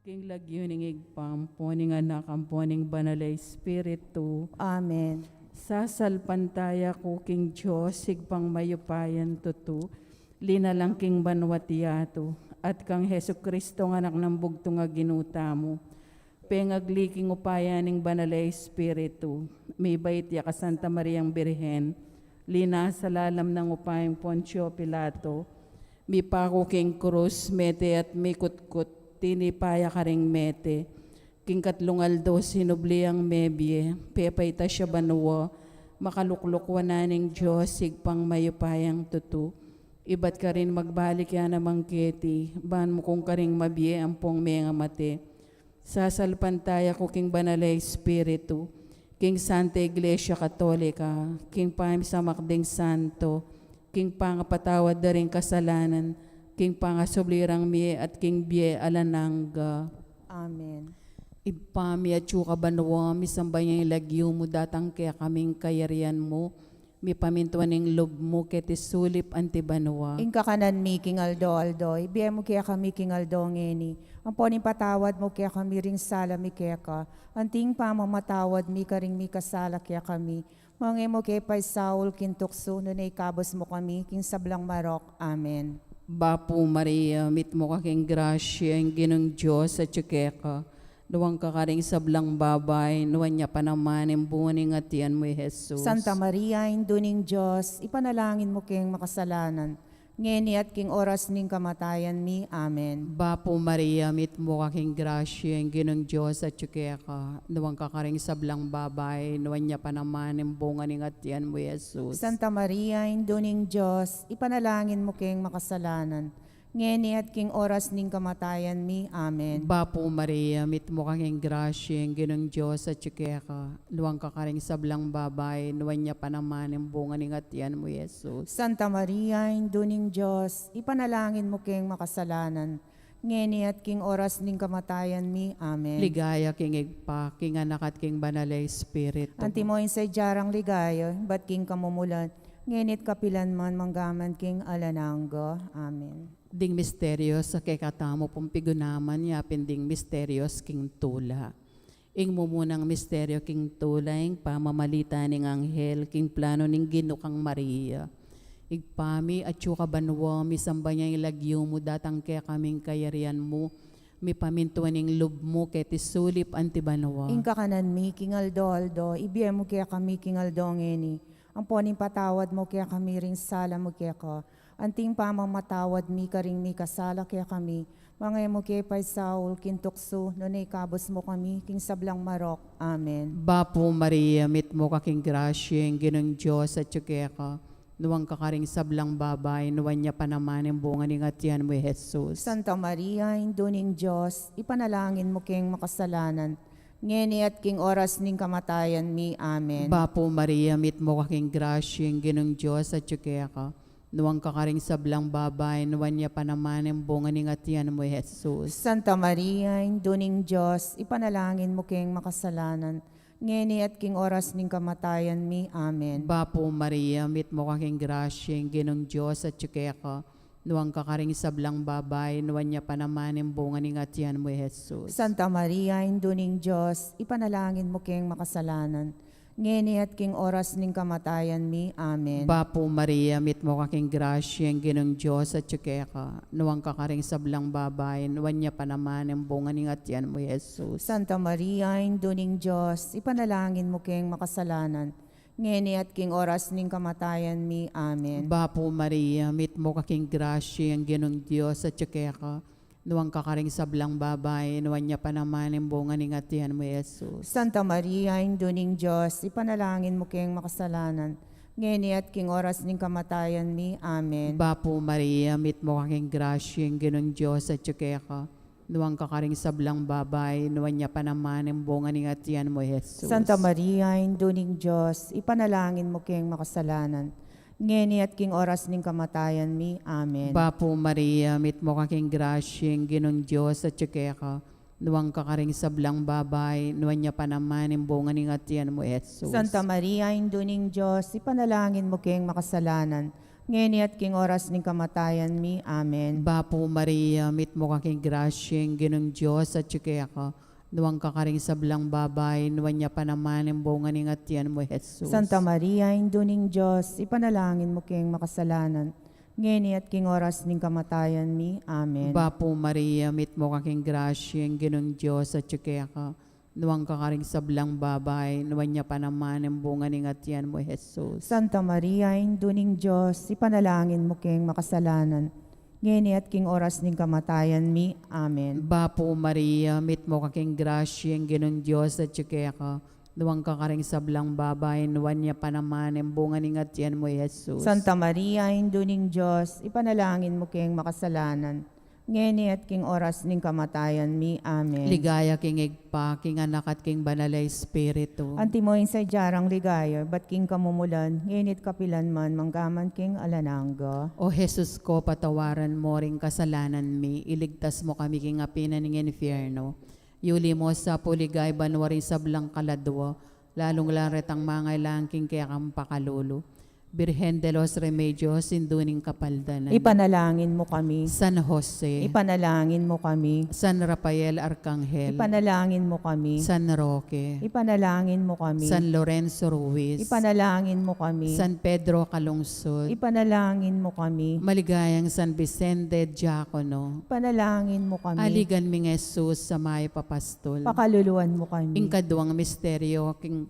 King lagyuning igpamponing anak amponing banalay espiritu. Amen. Sasalpantaya ko King Diyos sigpang mayupayan tutu. Linalang King banwatiato. At kang Heso Kristo nga anak ng bugto nga ginuta mo. Pengagliking upayaning banalay espiritu. May bait ya ka Santa Mariang Birhen. Lina sa lalam ng upayang Poncio Pilato. Mi pako King Cruz, mete at mi kutkut. Tinipaya ka ring mete. King katlungaldo sinubli ang mebye. Pepay ta siya banwa. Makaluklukwa na ning Diyos sigpang mayupayang tutu. Ibat ka rin magbalik yan namang keti. Ban mo kung ka ring mabye ang pong mga mate. Sasalpantaya ko King banalay espiritu. King Santa Iglesia Katolika. King Pam sa Makding Santo. King pangapatawad na rin kasalanan. King pangasublirang miye at King biye alanangga. Amen. Ipami at syuka banwa, misambay yung lagyo mo datang kaya kaming kayarian mo. Mi pamintuan ng lob mo keti sulip antibanwa. Inka kanan mi King Aldo, ibiya mo kaya kami King Aldo ngeni. Ang poning patawad mo kaya kami ring sala mi kaya ka. Anting pa mamatawad mi ka ring mi kasala kaya kami. Mga mo kaya pa'y Saul kintukso, nunay kabos mo kami, King Sablang Marok. Amen. Bapo Maria, mit mo kaking grasya, ang ginong Diyos at tsukeka. Nuwang kakaring sablang babay, nuwan niya pa naman ang buwaning atian mo, Jesus. Santa Maria, induning Diyos, ipanalangin mo kayong makasalanan. Ngeni at king oras ning kamatayan mi. Amen. Bapo Maria, mit mo kaking grasya, ang ginong Diyos at tsukeka. Nuwang kakaring sablang babay, nuwan niya pa naman ang buwaning atian mo, Jesus. Santa Maria, induning Diyos, ipanalangin mo kayong makasalanan. Ngeni at king oras ning kamatayan mi. Amen. Bapo Maria, mit mo kaking grasya, ang ginong Diyos at tsukeka. Nuwang kakaring sablang babay, nuwan niya pa naman ang buwaning atian mo, Jesus. Santa Maria, induning Diyos, ipanalangin mo kayong makasalanan. Ngeni at king oras ning kamatayan mi. Amen. Ligaya king igpa, king anak at king banalay espiritu. Antimoin sa jarang ligayo, ba't king kamumulat, ngenit kapilan man manggaman king alananggo. Amen. Ding misterios sa kekatamo pong pigunaman, yapin ding misterios king tula. Ing mumunang misteryo king tula, ing pamamalita ning anghel, king plano ning ginukang Maria. Igpami at syuka banwa, misamba niya yung lagyo mo, datang kaya kaming kayarian mo, mi pamintuan ning lub mo, keti sulip antibanwa. Inka kanan mi, King Aldo, ibiya mo kaya kami, King Aldo ngeni. Ang poning patawad mo kaya kami ring sala mo kaya ka. Anting pamang matawad mi ka ring mi kasala kaya kami. Mga mo kaya pa'y Saul, kintukso, nunay kabos mo kami, King Sablang Marok. Amen. Bapo Maria, mit mo kaking grasya, ang ginong Diyos at tsukeka. Nuwang kakaring sablang babay, nuwan niya pa naman ang bunga ng atian mo, Jesus. Santa Maria, induning Diyos, ipanalangin mo kayong makasalanan. Ngeni at king oras ning kamatayan mi. Amen. Bapo Maria, mit mo kaking grasya, ang ginong Diyos at tsukeka. Nuwang kakaring sablang babay, nuwan niya pa naman ang bunga ng atian mo, Jesus. Santa Maria, induning Diyos, ipanalangin mo kayong makasalanan. Ngeni at king oras ning kamatayan mi. Amen. Bapo Maria, mit mo kaking grasya, ang ginong Diyos at tsukeka. Nuwang kakaring sablang babay, nuwan niya pa naman ang bunga ng atian mo, Jesus. Santa Maria, induning Diyos, ipanalangin mo kayong makasalanan. Ngeni at king oras ning kamatayan mi. Amen. Bapo Maria, mit mo kaking grasya, ang ginong Diyos at tsukeka. Nuwang kakaring sablang babay, nuwan niya pa naman ang bunga ng atian mo, Jesus. Santa Maria, induning Diyos, ipanalangin mo kayong makasalanan. Ngeni at king oras ning kamatayan mi. Amen. Bapo Maria, mit mo kaking grasya, ang ginong Diyos at tsukeka. Nuwang kakaring sablang babay, nuwan niya pa naman ang bunga ng atian mo, Jesus. Santa Maria, induning Diyos, ipanalangin mo kayong makasalanan. Ngeni at king oras ning kamatayan mi. Amen. Bapo Maria, mit mo kaking grasya, ang ginong Diyos at tsukeka. Nuwang kakaring sablang babay, nuwan niya pa naman ang bunga ng atian mo, Jesus. Santa Maria, induning Diyos, ipanalangin mo kayong makasalanan. Ngeni at king oras ning kamatayan mi. Amen. Bapo Maria, mit mo kaking grasya, ang ginong Diyos at tsukeka. Nuwang kakaring sablang babay, nuwan niya pa naman ang bunga ng atian mo, Jesus. Santa Maria, induning Diyos, ipanalangin mo kayong makasalanan. ngeni at king oras ning kamatayan mi. Amen. Bapo Maria, mit mo kaking grasyeng ginong Diyos at tsukaya ka. Nuwang kakaring sablang babay, nuwan niya pa naman ang bunga ning atiyan mo, Jesus. Santa Maria, Induning Diyos, ipanalangin mo king makasalanan, ngeni at king oras ning kamatayan mi. Amen. Bapo Maria, mit mo kaking grasyeng ginong Diyos at tsukaya ka. Nuwang kakaring sablang babay, nuwan niya pa naman ang bunga ning atiyan mo, Jesus. Santa Maria, Induning Diyos, ipanalangin mo king makasalanan, ngeni at king oras ning kamatayan mi. Amen. Bapo Maria, mit mo kaking grasyeng ginong Diyos at tsukaya ka. Nuwang kakaring sablang babay, nuwan niya pa naman ang bunga ning atiyan mo, Jesus. Santa Maria, Induning Diyos, ipanalangin mo king makasalanan, ngeni at king oras ning kamatayan mi. Amen. Ligaya king igpa, king anak at king banalay espiritu. Antimoin sa jarang ligaya, bat king kamumulan, ngenit kapilan man, manggaman king alanangga. O Jesus ko, patawaran mo ring kasalanan mi, iligtas mo kami king apinan ng infierno. Yuli mo sa puligay banwari sa blang kaladwa, lalong laret ang mga langking kaya kang pakalulu. Birhen de los Remedios, induning kapaldanan. Ipanalangin mo kami. San Jose, Ipanalangin mo kami. San Rafael Arcangel, Ipanalangin mo kami. San Roque, Ipanalangin mo kami. San Lorenzo Ruiz, Ipanalangin mo kami. San Pedro Calungsod, Ipanalangin mo kami. maligayang San Vicente Diacono, Ipanalangin mo kami. aligan ming Jesus sa may papastol. Pakaluluan mo kami. Ing kaduang misteryo, king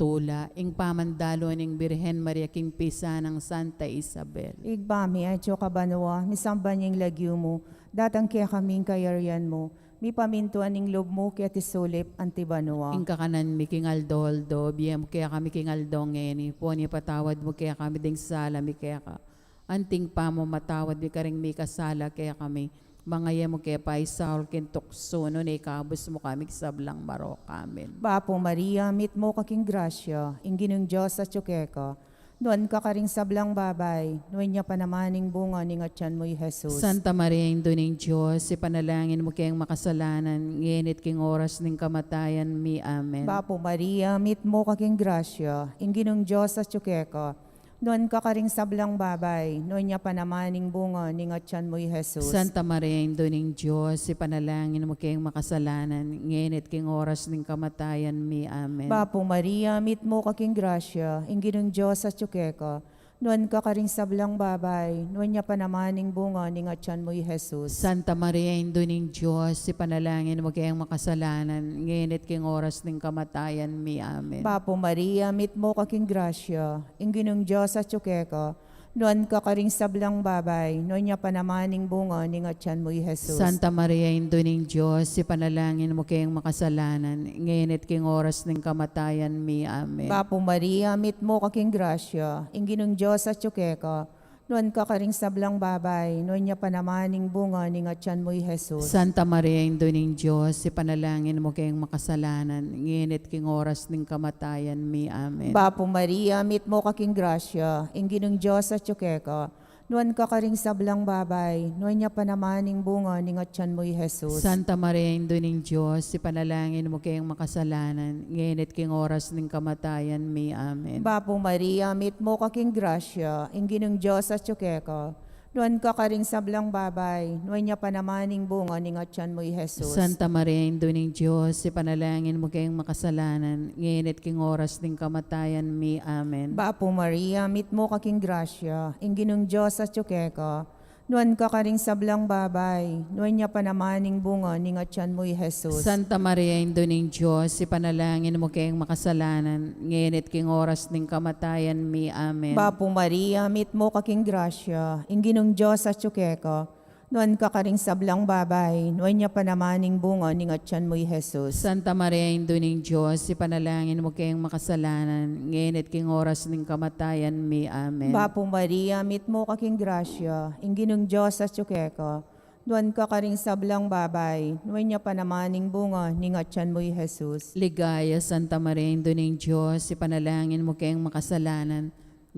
tula, ing pamandalo ning Birhen Maria, king pisa ng Santa Isabel. Igbami ay kabanwa, misamban yung lagyo mo, datang kaya kaming kayarian mo, mi pamintuan ning lob mo kaya tisulip antibanwa. Ing kakanan mi king Aldoldo, biyem kaya kami king Aldongeni, poni patawad mo kaya kami ding sala mi kaya ka. Anting pa mo matawad mi karing mi kasala kaya kami. Mga yemo kaya pa isaul kin tukso no na ikabos mo kami sablang marok. Amen. Bapo Maria, mit mo kaking grasya, inginong Diyos sa tsukeka, noon ka karing sablang babay, noon niya panamaning bunga ning atyan mo'y Jesus. Santa Maria, Induning Diyos, ipanalangin mo kayang makasalanan, ngenit king oras ning kamatayan mi. Amen. Bapo Maria, mit mo kaking grasya, inginong Diyos sa tsukeka, noon ka karing sablang babay, noon niya panamaning bunga ning atyan mo'y Jesus. Santa Maria, Induning Diyos, ipanalangin mo kayang makasalanan, ngenit king oras ning kamatayan mi. Amen. Bapo Maria, mit mo kaking grasya, inginong Diyos sa tsukeka, noon ka karing sablang babay, noon niya panamaning bunga ning atyan mo'y Jesus. Santa Maria, Induning Diyos, ipanalangin mo kayang makasalanan, ngenit king oras ning kamatayan mi. Amen. Bapo Maria, mit mo kaking grasya, inginong Diyos sa tsukeka, noon ka karing sablang babay, noon niya panamaning bunga ning atyan mo'y Jesus. Santa Maria, Induning Diyos, ipanalangin mo kayang makasalanan, ngenit king oras ng kamatayan mi. Amen. Bapo Maria, mit mo kaking grasya, inginong Diyos sa tsukeka, noon ka karing sablang babay, noon niya panamaning bunga ning atyan mo'y Jesus. Santa Maria, Induning Diyos, ipanalangin mo kayang makasalanan, ngenit king oras ng kamatayan mi. Amen. Bapo Maria, mit mo kaking grasya, inginong Diyos sa tsukeka, noon ka karing sablang babay, noon niya panamaning bunga ning atyan mo'y Jesus. Santa Maria, Induning Diyos, ipanalangin mo kayang makasalanan, ngenit king oras ng kamatayan mi. Amen. Bapo Maria, mit mo kaking grasya, inginong Diyos sa tsukeka, noon ka karing sablang babay, noon niya panamaning bunga ning atyan mo'y Jesus. Santa Maria, Induning Diyos, ipanalangin mo kayang makasalanan, ngenit king oras ng kamatayan mi. Amen. Bapo Maria, mit mo kaking grasya, inginong Diyos sa tsukeka, noon ka karing sablang babay, noon niya panamaning bunga ning atyan mo'y Jesus. Santa Maria, Induning Diyos, ipanalangin mo kayang makasalanan, ngenit king oras ng kamatayan mi. Amen. Bapo Maria, mit mo kaking grasya, inginong Diyos sa tsukeka, noon ka karing sablang babay, noon niya panamaning bunga ning atyan mo'y Jesus. Santa Maria, Induning Diyos, ipanalangin mo kayang makasalanan, ngenit king oras ng kamatayan mi. Amen. Bapo Maria, mit mo kaking grasya, inginong Diyos sa tsukeka, noon ka karing sablang babay, noon niya panamaning bunga ning atyan mo'y Jesus. Ligaya, Santa Maria, Induning Diyos, ipanalangin mo kayang makasalanan,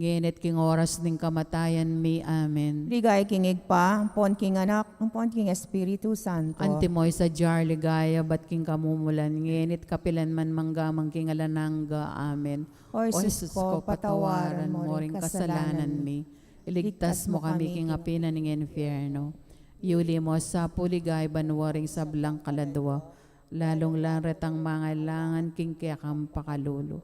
ngenit king oras ng kamatayan mi. Amen. Ligay king igpa, ampon king anak, ampon king Espiritu Santo. Antimoy sa jar ligaya, bat king kamumulan, ngenit kapilan man manggamang king alanangga. Amen. O Jesus ko, patawaran mo ring kasalanan mi. Iligtas mo kami king apinan ng infierno. Yuli mo sa puligay banwaring sa blang kaladwa. Lalong laretang mga langan king kayakang pakalulo.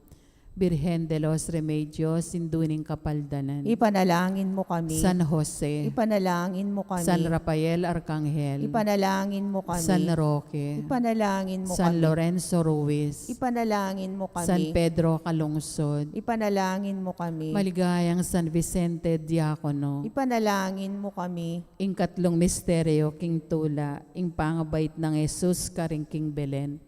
Birhen de los Remedios, sinduning kapaldanan. Ipanalangin mo kami. San Jose, Ipanalangin mo kami. San Rafael Arcangel, Ipanalangin mo kami. San Roque, Ipanalangin mo San kami. Lorenzo Ruiz, Ipanalangin mo kami. San Pedro Calungsod, Ipanalangin mo kami. maligayang San Vicente Diacono, Ipanalangin mo kami. ing katlong misteryo king tula, ing pangabait ng Jesus karing king Belen.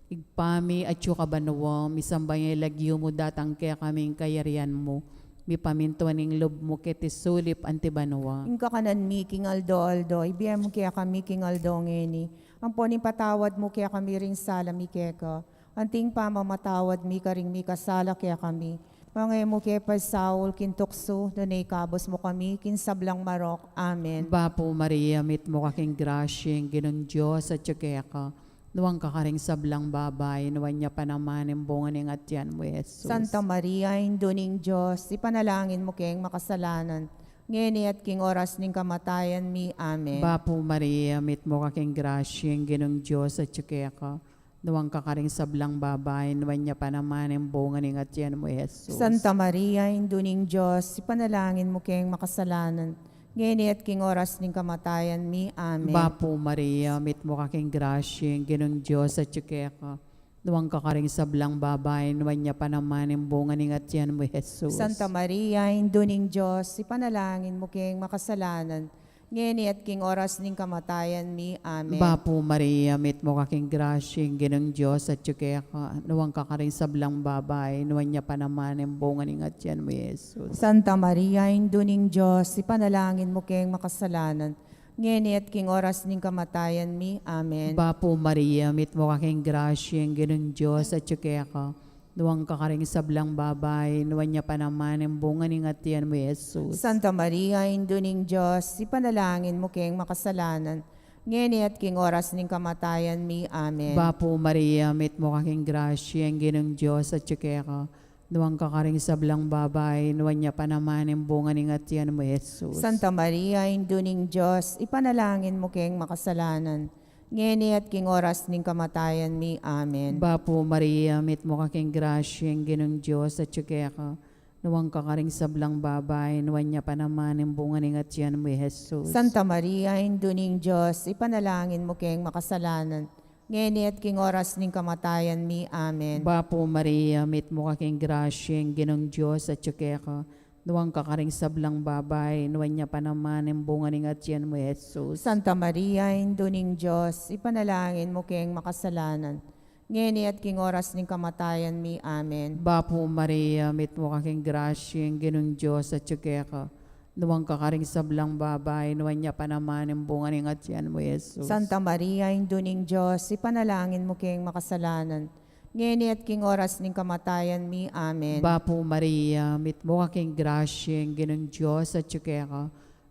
Igpami at yukabanuwa, misambay lagyo mo datang kaya kaming kayarian mo, mi pamintuan ing lob mo kiti sulip antibanuwa. Ing kakanan mi king Aldo, ibiyem mo kaya kami king Aldo ngeni. Ang poning patawad mo kaya kami ring sala mi keka. Anting pamamatawad mi karing mi kasala kaya kami. Pangay mo kaya pa Saul kintukso, dunay kabos mo kami, kinsablang marok. Amen. Bapo Maria, mit mo kaking grasyeng ginong Diyos at tsukaya ka. Nuwang kakaring sablang babay, nuwan niya pa naman ang bunga ng atyan mo, Jesus. Santa Maria, Induning Diyos, ipanalangin mo kayong makasalanan. Ngeni at king oras ning kamatayan mi. Amen. Bapo Maria, mit mo kaking grasyeng ginong Diyos at tsukaya ka. Nuwang kakaring sablang babay, nuwan niya pa naman ang bunga ng atyan mo, Jesus. Santa Maria, Induning Diyos, ipanalangin mo kayong makasalanan. Ngeni at king oras ning kamatayan mi. Amen. Bapo Maria, mit mo kaking grasyeng ginong Diyos at tsukaya ka. Nuwang kakaring sablang babay, nuwan niya pa naman ang bunga ng atyan mo, Jesus. Santa Maria, Induning Diyos, ipanalangin mo kayong makasalanan. Ngeni at king oras ning kamatayan mi. Amen. Bapo Maria, mit mo kaking grasyeng ginong Diyos at tsukaya ka. Nuwang kakaring sablang babay, nuwan niya pa naman ang bunga ng atyan mo, Jesus. Santa Maria, Induning Diyos, ipanalangin mo kayong makasalanan. Ngeni at king oras ning kamatayan mi. Amen. Bapo Maria, mit mo kaking grasyeng ginong Diyos at tsukaya ka. Nuwang kakaring sablang babay, nuwan niya pa naman ang bunga ng atyan mo, Jesus. Santa Maria, Induning Diyos, ipanalangin mo kayong makasalanan. Ngeni at king oras ning kamatayan mi. Amen. Bapo Maria, mit mo kaking grasyeng ginong Diyos at tsukaya ka. Nuwang kakaring sablang babay, nuwan niya pa naman ang bunga ng atyan mo, Jesus. Santa Maria, Induning Diyos, ipanalangin mo kayong makasalanan. Ngeni at king oras ning kamatayan mi. Amen. Bapo Maria, mit mo kaking grasyeng ginong Diyos at tsukaya ka. Nuwang kakaring sablang babay, nuwan niya pa naman ang bunga ng atyan mo, Jesus. Santa Maria, Induning Diyos, ipanalangin mo kayong makasalanan. Ngeni at king oras ning kamatayan mi. Amen. Bapo Maria, mit mo kaking grasyeng ginong Diyos at tsukaya ka. Nuwang kakaring sablang babay, nuwan niya pa naman ang bunga ng atyan mo, Jesus. Santa Maria, Induning Diyos, ipanalangin mo kayong makasalanan. Ngeni at king oras ning kamatayan mi. Amen. Bapo Maria, mit mo kaking grasyeng ginong Diyos at tsukaya ka. Nuwang kakaring sablang babay, nuwan niya pa naman ang bunga ng atyan mo, Jesus. Santa Maria, Induning Diyos, ipanalangin mo kayong makasalanan. Ngeni at king oras ning kamatayan mi. Amen. Bapo Maria, mit mo kaking grasyeng ginong Diyos at tsukaya ka.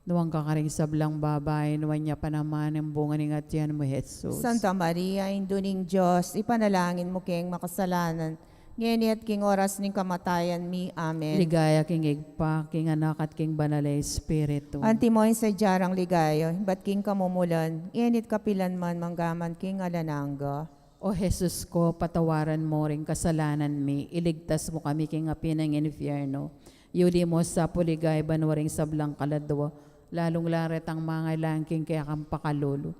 Nuwang kakaring sablang babay, nuwan niya pa naman ang bunga ng atyan mo, Jesus. Santa Maria, Induning Diyos, ipanalangin mo kayong makasalanan. Ngeni at king oras ning kamatayan mi. Amen. Ligaya king igpa, king anak at king banalay Espiritu. Antimoy sa jarang ligayo, ba't king kamumulan, init kapilan man manggaman king alananga. O Jesus ko, patawaran mo ring kasalanan mi, iligtas mo kami king api ng infierno. Yuli mo sa puligay banwaring sablang kaladwa, lalong laret ang mga langking kaya kang pakalulo.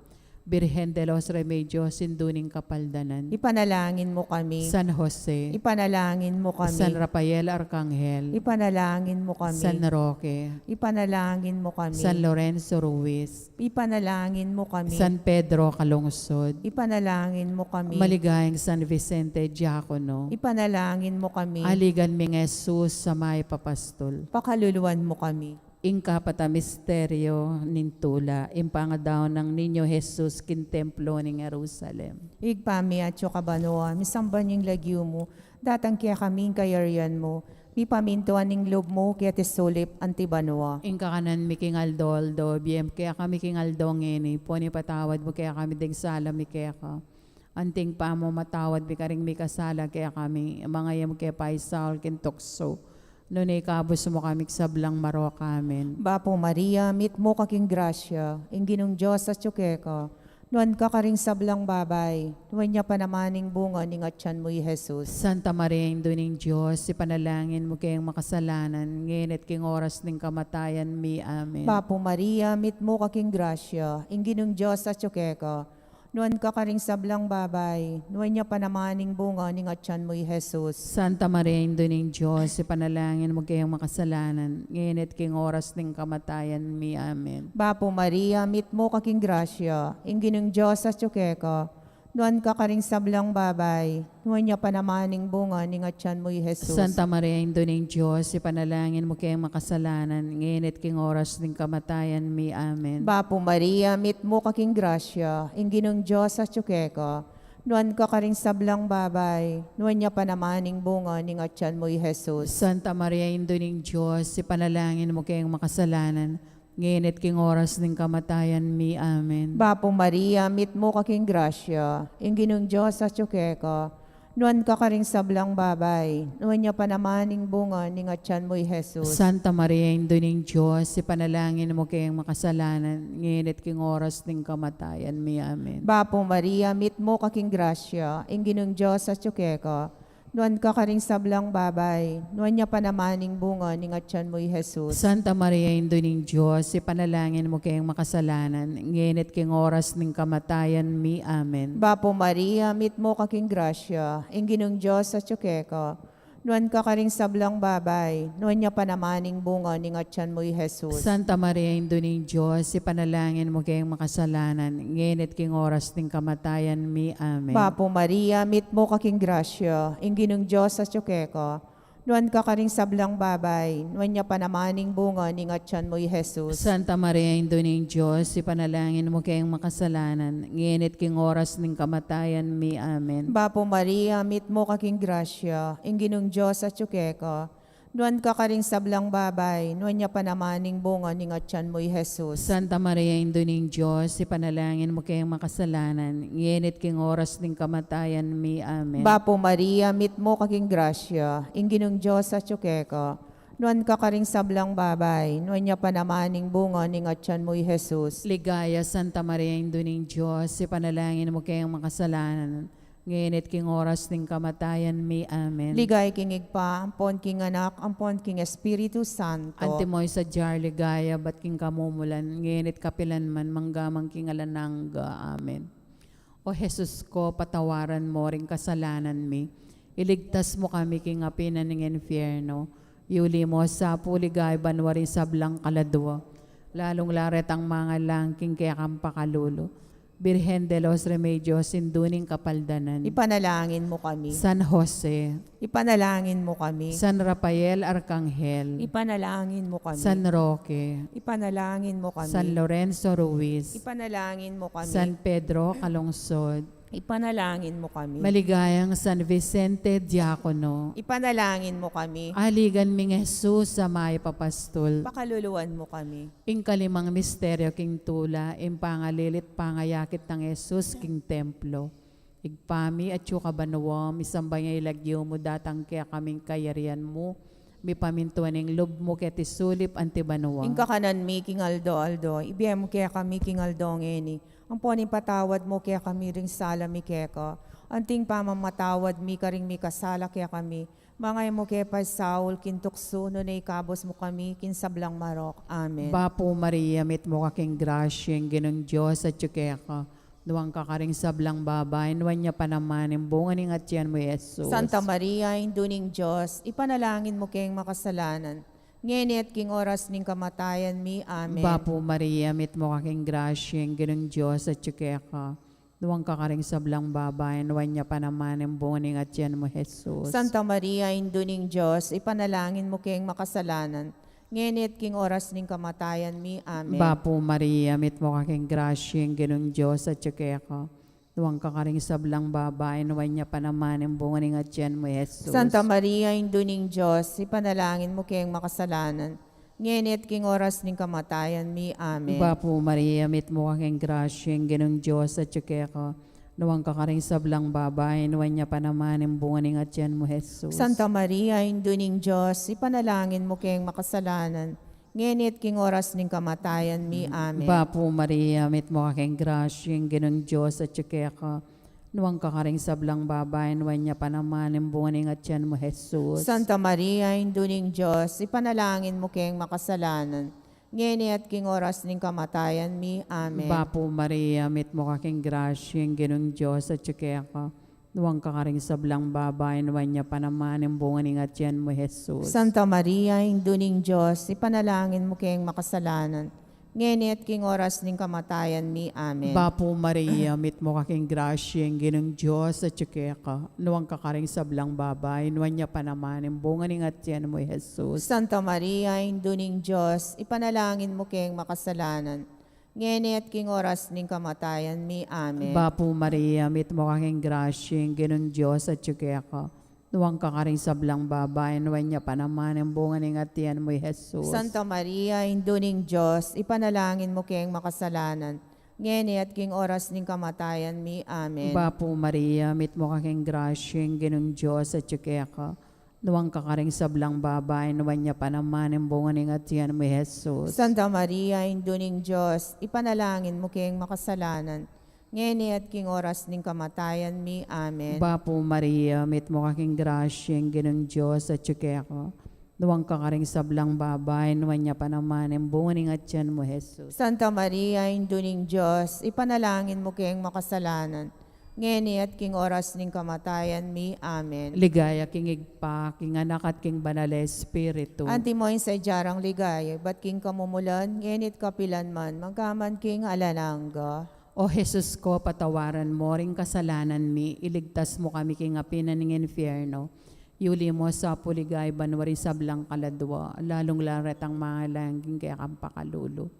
Birhen de los Remedios, sinduning kapaldanan. Ipanalangin mo kami. San Jose, Ipanalangin mo kami. San Rafael Arcangel, Ipanalangin mo kami. San Roque, Ipanalangin mo kami. San Lorenzo Ruiz, Ipanalangin mo kami. San Pedro Calungsod, Ipanalangin mo kami. maligayang San Vicente Diacono, Ipanalangin mo kami. aligan ming Jesus sa may papastol. Pakaluluwan mo kami. Ingkapata misteryo nintula, impangadaw ng Ninyo Jesus kin templo ng Jerusalem. Igpami at kabanoa, misamban yung lagyo mo, datang kaya kaming kayarian mo, mi pamintuan ng lob mo, kaya tisulip antibanoa. Ingkakanan mi king Aldo, biem kaya kami king Aldo ngeni, poni patawad mo kaya kami ding sala mi kaya ka. Anting pa mo matawad mi karing mi kasala kaya kami, mga yam kaya pa Saul kin tukso. Nunay kabos mo kami sablang marok. Amen. Bapo Maria, mit mo kaking grasya, inginong Diyos at tsukeka. Nuan ka karing sablang babay, nuan niya panamaning bunga ning atyan mo Jesus. Santa Maria, Indo ning Diyos, ipanalangin mo kayong makasalanan, ngayon at king oras ng kamatayan mi. Amen. Bapo Maria, mit mo kaking grasya, inginong Diyos at tsukeka. Nuan ka karing sablang babay, nuan niya panamaning bunga ning atyan mo Jesus. Santa Maria, Indo ning Diyos, ipanalangin mo kayong makasalanan, ngayon at king oras ng kamatayan mi. Amen. Bapo Maria, mit mo kaking grasya, inginong Diyos at tsukeka. Nuan ka karing sablang babay, nuan niya panamaning bunga ning atyan mo Jesus. Santa Maria, Indo ning Diyos, ipanalangin mo kayong makasalanan, ngayon at king oras ng kamatayan mi. Amen. Bapo Maria, mit mo kaking grasya, inginong Diyos at tsukeka. Nuan ka karing sablang babay, nuan niya panamaning bunga ning atyan mo Jesus. Santa Maria, Indo ning Diyos, ipanalangin mo kayong makasalanan, ngayon at king oras ng kamatayan mi. Amen. Bapo Maria, mit mo kaking grasya, inginong Diyos at tsukeka. Nuan ka karing sablang babay, nuan niya panamaning bunga ning atyan mo Jesus. Santa Maria, Indo ning Diyos, ipanalangin mo kayong makasalanan, ngayon at king oras ng kamatayan mi. Amen. Bapo Maria, mit mo kaking grasya, inginong Diyos at tsukeka. Nuan ka karing sablang babay, nuan niya panamaning bunga ning atyan mo Jesus. Santa Maria, Indo ning Diyos, ipanalangin mo kayong makasalanan, ngayon at king oras ng kamatayan mi. Amen. Bapo Maria, mit mo kaking grasya, inginong Diyos at tsukeka. Nuan ka karing sablang babay, nuan niya panamaning bunga ning atyan mo Jesus. Santa Maria, Indo ning Diyos, ipanalangin mo kayong makasalanan, ngayon at king oras ng kamatayan mi. Amen. Bapo Maria, mit mo kaking grasya, inginong Diyos at tsukeka. Nuan ka karing sablang babay, nuan niya panamaning bunga ning atyan mo Jesus. Santa Maria, Indo ning Diyos, ipanalangin mo kayong makasalanan, ngayon at king oras ng kamatayan mi. Amen. Bapo Maria, mit mo kaking grasya, inginong Diyos at tsukeka. Nuan ka karing sablang babay, nuan niya panamaning bunga ning atyan mo Jesus. Santa Maria, Indo ning Diyos, ipanalangin mo kayong makasalanan, ngayon at king oras ng kamatayan mi. Amen. Bapo Maria, mit mo kaking grasya, inginong Diyos at tsukeka. Nuan ka karing sablang babay, nuan niya panamaning bunga ning atyan mo Jesus. Ligaya, Santa Maria, Indo ning Diyos, ipanalangin mo kayong makasalanan, ngayon at king oras ng kamatayan mi. Amen. Ligay kingig pa, ampon king anak, ampon king Espiritu Santo. Antimoy sa jar ligaya, bat king kamumulan, ngayon at kapilan man, manggamang king alanangga. Amen. O Jesus ko, patawaran mo ring kasalanan mi. Iligtas mo kami king apinan ng infierno. Yuli mo sa puligay banwari sablang kaladwa. Lalong laret ang mga langking kaya kang pakalulo. Birhen de los Remedios, sinduning kapaldanan. Ipanalangin mo kami. San Jose, Ipanalangin mo kami. San Rafael Arcangel, Ipanalangin mo kami. San Roque, Ipanalangin mo kami. San Lorenzo Ruiz, Ipanalangin mo kami. San Pedro Calungsod, Ipanalangin mo kami. maligayang San Vicente Diacono, Ipanalangin mo kami. aligan ming Jesus sa may papastol, Pakaluluan mo kami. ing kalimang misteryo king tula, ing pangalilit pangayakit ng Jesus king templo. Igpami at yukabanawam, isambay nga ilagyo mo datang kaya kaming kayarian mo, mi pamintuan ng lub mo kaya tisulip antibanawam. Ing kakanan mi king aldo, ibiyem mo kaya kami king aldo ngeni. Ang poning patawad mo kaya kami ring sala mi keka. Anting pamamatawad mi karing mi kasala kaya kami. Mangay mo kaya pa Saul, kintukso, no na ikabos mo kami, kinsablang marok. Amen. Bapo Maria, mit mo kaking grasya, ang ginong Diyos at yukeka. Nuwang kakaring sablang babay, nuwan niya pa naman, ang bunga ning atyan mo, Jesus. Santa Maria, induning Diyos, ipanalangin mo kayong makasalanan. Ngayon at king oras ning kamatayan mi. Amen. Bapo Maria, mit mo kaking grasya, ang ginong Diyos at yukeka. Nuwang kakaring sablang babay, nuwan niya pa naman, ang bunga ning atyan mo, Jesus. Santa Maria, induning Diyos, ipanalangin mo kayong makasalanan. Ngayon at king oras ning kamatayan mi. Amen. Bapo Maria, mit mo kaking grasya, ang ginong Diyos at yukeka. Nuwang kakaring sablang babay, nuwan niya pa naman, ang bunga ning atyan mo, Jesus. Santa Maria, induning Diyos, ipanalangin mo kayong makasalanan. Ngayon at king oras ning kamatayan mi. Amen. Bapo Maria, mit mo kaking grasya, ang ginong Diyos at yukeka. Nuwang kakaring sablang babae, nuwan niya pa naman ang bunga ng atyan mo, Jesus. Santa Maria, Induning Diyos, ipanalangin mo kayong makasalanan, ngenit king oras ning kamatayan mi. Amen. Bapo Maria, mit mo kaking grasya, ang ginong Diyos at tsukaya ka. Nuwang kakaring sablang babae, nuwan niya pa naman ang bunga ng atyan mo, Jesus. Santa Maria, Induning Diyos, ipanalangin mo kayong makasalanan, ngenit king oras ning kamatayan mi. Amen. Bapo Maria, mit mo kaking grasya, ang ginong Diyos at tsukaya ka. Nuwang kakaring sablang babae, nuwan niya pa naman ang bunga ng atyan mo, Jesus. Santa Maria, Induning Diyos, ipanalangin mo kayong makasalanan, ngenit king oras ning kamatayan mi. Amen. Bapo Maria, mit mo kaking grasya, ang ginong Diyos at tsukaya ka. Nuwang kakaring sablang babae, nuwan niya pa naman ang bunga ng atyan mo, Jesus. Santa Maria, Induning Diyos, ipanalangin mo kayong makasalanan, ngenit king oras ning kamatayan mi. Amen. Bapo Maria, mit mo kaking grasya, ang ginong Diyos at tsukaya ka. Nuwang kakaring sablang babae, nuwan niya pa naman ang bunga ng atyan mo, Jesus. Santa Maria, Induning Diyos, ipanalangin mo kayong makasalanan, ngenit king oras ning kamatayan mi. Amen. Bapo Maria, mit mo kaking grasya, ang ginong Diyos at tsukaya ka. Nuwang kakaring sablang babae, nuwan niya pa naman ang bunga ng atyan mo, Jesus. Santa Maria, Induning Diyos, ipanalangin mo kayong makasalanan, ngenit king oras ning kamatayan mi. Amen. Bapo Maria, mit mo kaking grasya, ang ginong Diyos at tsukaya ka. Nuwang kakaring sablang babae, nuwan niya pa naman ang bunga ng atyan mo, Jesus. Santa Maria, Induning Diyos, ipanalangin mo kayong makasalanan, ngenit king oras ning kamatayan mi. Amen. Ligaya king igpa, king anak at king banal na Espiritu. Antimoin sa jarang ligaya, bat king kamumulan, ngenit kapilan man, magkaman king alanangga. O Jesus ko, patawaran mo ring kasalanan mi, iligtas mo kami king apinan ng infierno. Yuli mo sa puligay, banwari sablang kaladwa, lalong laret ang mga langging kaya kang pakalulo.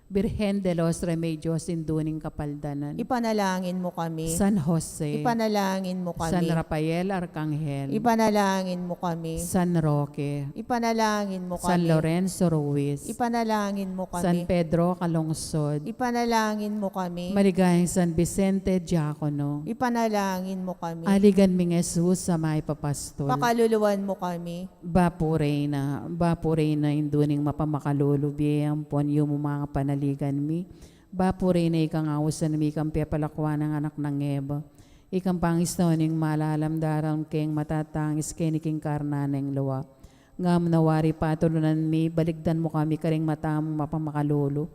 Birhen de los Remedios, induning kapaldanan. Ipanalangin mo kami. San Jose, Ipanalangin mo San kami. Rafael Arcangel, Ipanalangin mo kami. San Roque, Ipanalangin mo San kami. Lorenzo Ruiz, Ipanalangin mo San kami. Pedro Calungsod, Ipanalangin mo kami. maligayang San Vicente Diacono, Ipanalangin mo kami. aligan ming Jesus sa may papastol. Pakaluluwan mo kami. Bapo Reyna, induning mapamakalulubi, ampon yung mga panaligan mi. Bapo Reyna, ikang awasan mi, ikang pepalakwa ng anak ng Eva. Ikang pangis na ning malalam daram keng matatangis keniking karnaneng luwa. Ngam nawari patulunan mi, baligdan mo kami karing matam mapamakalulu.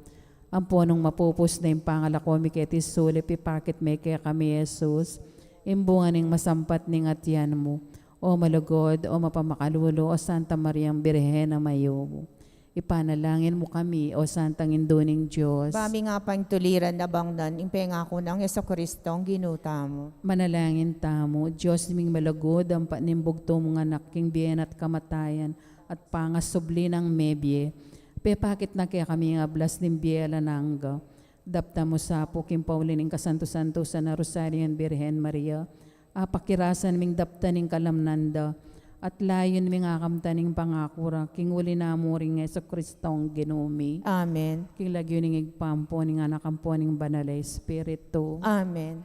Amponong mapupus na yung pangalako mi ketis sulip, ipakit may kaya kami Jesus. Imbungan ng masampat ning atyan mo. O malugod, o mapamakalulo, o Santa Mariang Birhen na mayo. Ipanalangin mo kami, o Santang Induning Diyos. Bami nga pang tuliran na bangnan, impengako ng Jesucristo ang ginuta mo. Manalangin tamo, Diyos ming malugod, ang panimbugto mong anak, king biyen at kamatayan, at pangasubli ng mebye. Pepakit na kaya kami nga blas ng biyela nangga. Dapta mo sa puking paulin ng kasanto-santo sa na Rosarian Birhen Maria. Apakirasan ming dapta ng kalamnanda. At layon ming akamtaning pangakura, king uli na mo ring Jesucristong ginumi. Amen. King lagyo ning igpampo ning anakampo ning banal na Espiritu. Amen.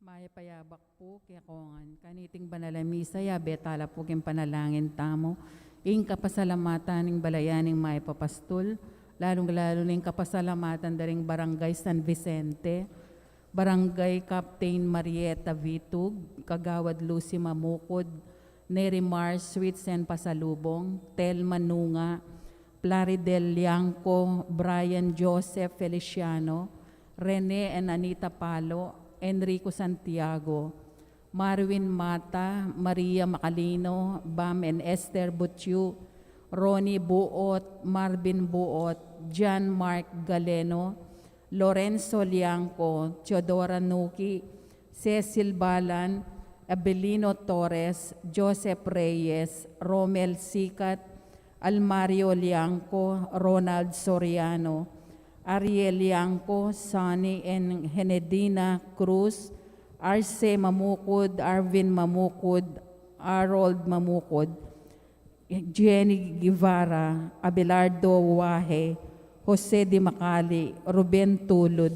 Maya payabak po kaya kongan. Kaniting banalamisa ya betala po kin panalangin tamo. Ing kapasalamatan ng balayaning maya papastul. Lalong-lalo ning kapasalamatan daring Barangay San Vicente. Barangay Captain Marieta Vitug. Kagawad Lucy Mamukod. Neri Mars Sweets and Pasalubong. Tel Manunga. Plaridel Liangco. Brian Joseph Feliciano. Rene and Anita Palo. Enrico Santiago, Marwin Mata, Maria Macalino, Bam and Esther Butyu, Ronnie Buot, Marvin Buot, John Mark Galeno, Lorenzo Liangco, Teodora Nuki, Cecil Balan, Abelino Torres, Joseph Reyes, Romel Sikat, Almario Liangco, Ronald Soriano, Ariel Liangco, Sonny and Henedina Cruz, Arce Mamukod, Arvin Mamukod, Harold Mamukod, Jenny Guevara, Abelardo Wahe, Jose Di Macali, Ruben Tulud,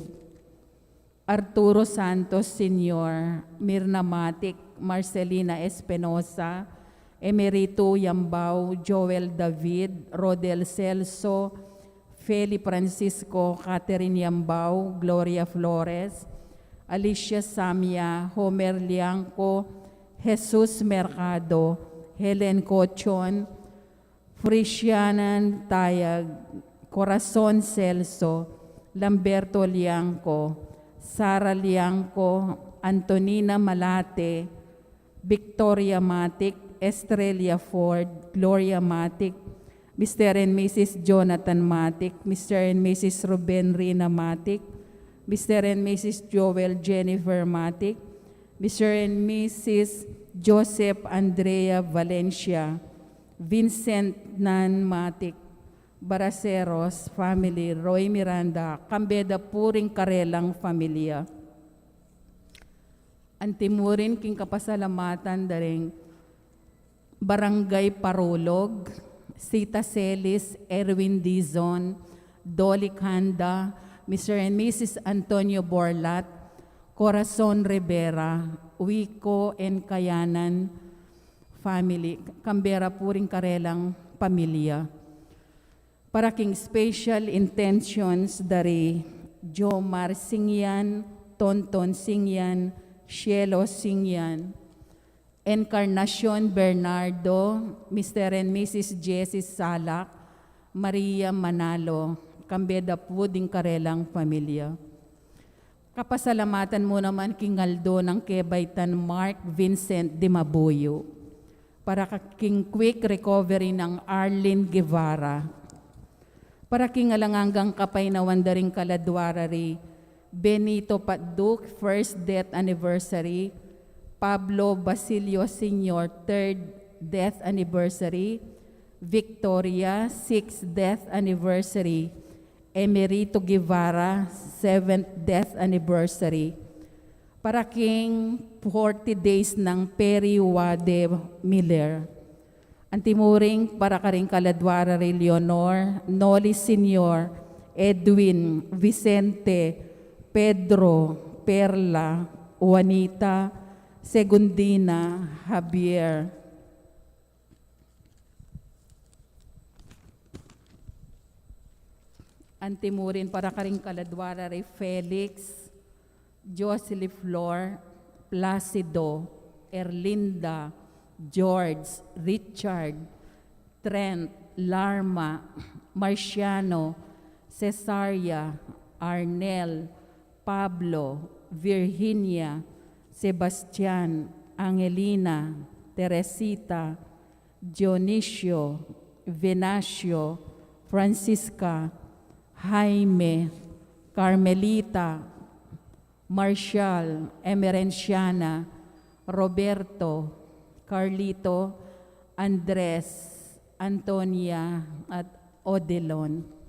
Arturo Santos Sr., Mirna Matic, Marcelina Espinosa, Emerito Yambao, Joel David, Rodel Celso, Feli Francisco, Catherine Yambao, Gloria Flores, Alicia Samia, Homer Liangco, Jesus Mercado, Helen Cochon, Frisianan Tayag, Corazon Celso, Lamberto Liangco, Sara Liangco, Antonina Malate, Victoria Matic, Estrella Ford, Gloria Matic, Mr. and Mrs. Jonathan Matic, Mr. and Mrs. Ruben Rina Matic, Mr. and Mrs. Joel Jennifer Matic, Mr. and Mrs. Joseph Andrea Valencia, Vincent Nan Matic, Baraceros family, Roy Miranda, Kambeda Puring Karelang Familia. Antimurin king kapasalamatan daring Barangay Parulog, Sita Celis, Erwin Dizon, Dolly Kanda, Mr. and Mrs. Antonio Borlat, Corazon Rivera, Wico and Kayanan family, Canberra Puring Karelang Pamilya. Para king special intentions dari Jomar Singyan, Tonton Singyan, Cielo Singyan, Encarnacion Bernardo, Mr. and Mrs. Jessie Salak, Maria Manalo, Kambeda Puding Karelang Pamilya. Kapasalamatan mo naman kingaldo ng Kebaytan Mark Vincent de Mabuyo para king quick recovery ng Arlene Guevara. Para king alanganggang kapay na wandaring kaladwarari, Benito Patduc, first death anniversary, Pablo Basilio Sr., 3rd death anniversary, Victoria, 6th death anniversary, Emerito Guevara, 7th death anniversary. Para king 40 days ng Perry Wade Miller. Antimuring para karing kaladwara ri Leonor, Noli Sr., Edwin, Vicente, Pedro, Perla, Juanita, Segundina, Javier. Antimurin para karing kaladwara ri Felix, Jocelyn Flor, Placido, Erlinda, George, Richard, Trent, Larma, Marciano, Cesaria, Arnel, Pablo, Virginia, Sebastian, Angelina, Teresita, Dionisio, Venacio, Francisca, Jaime, Carmelita, Marshall, Emerenciana, Roberto, Carlito, Andres, Antonia, at Odelon.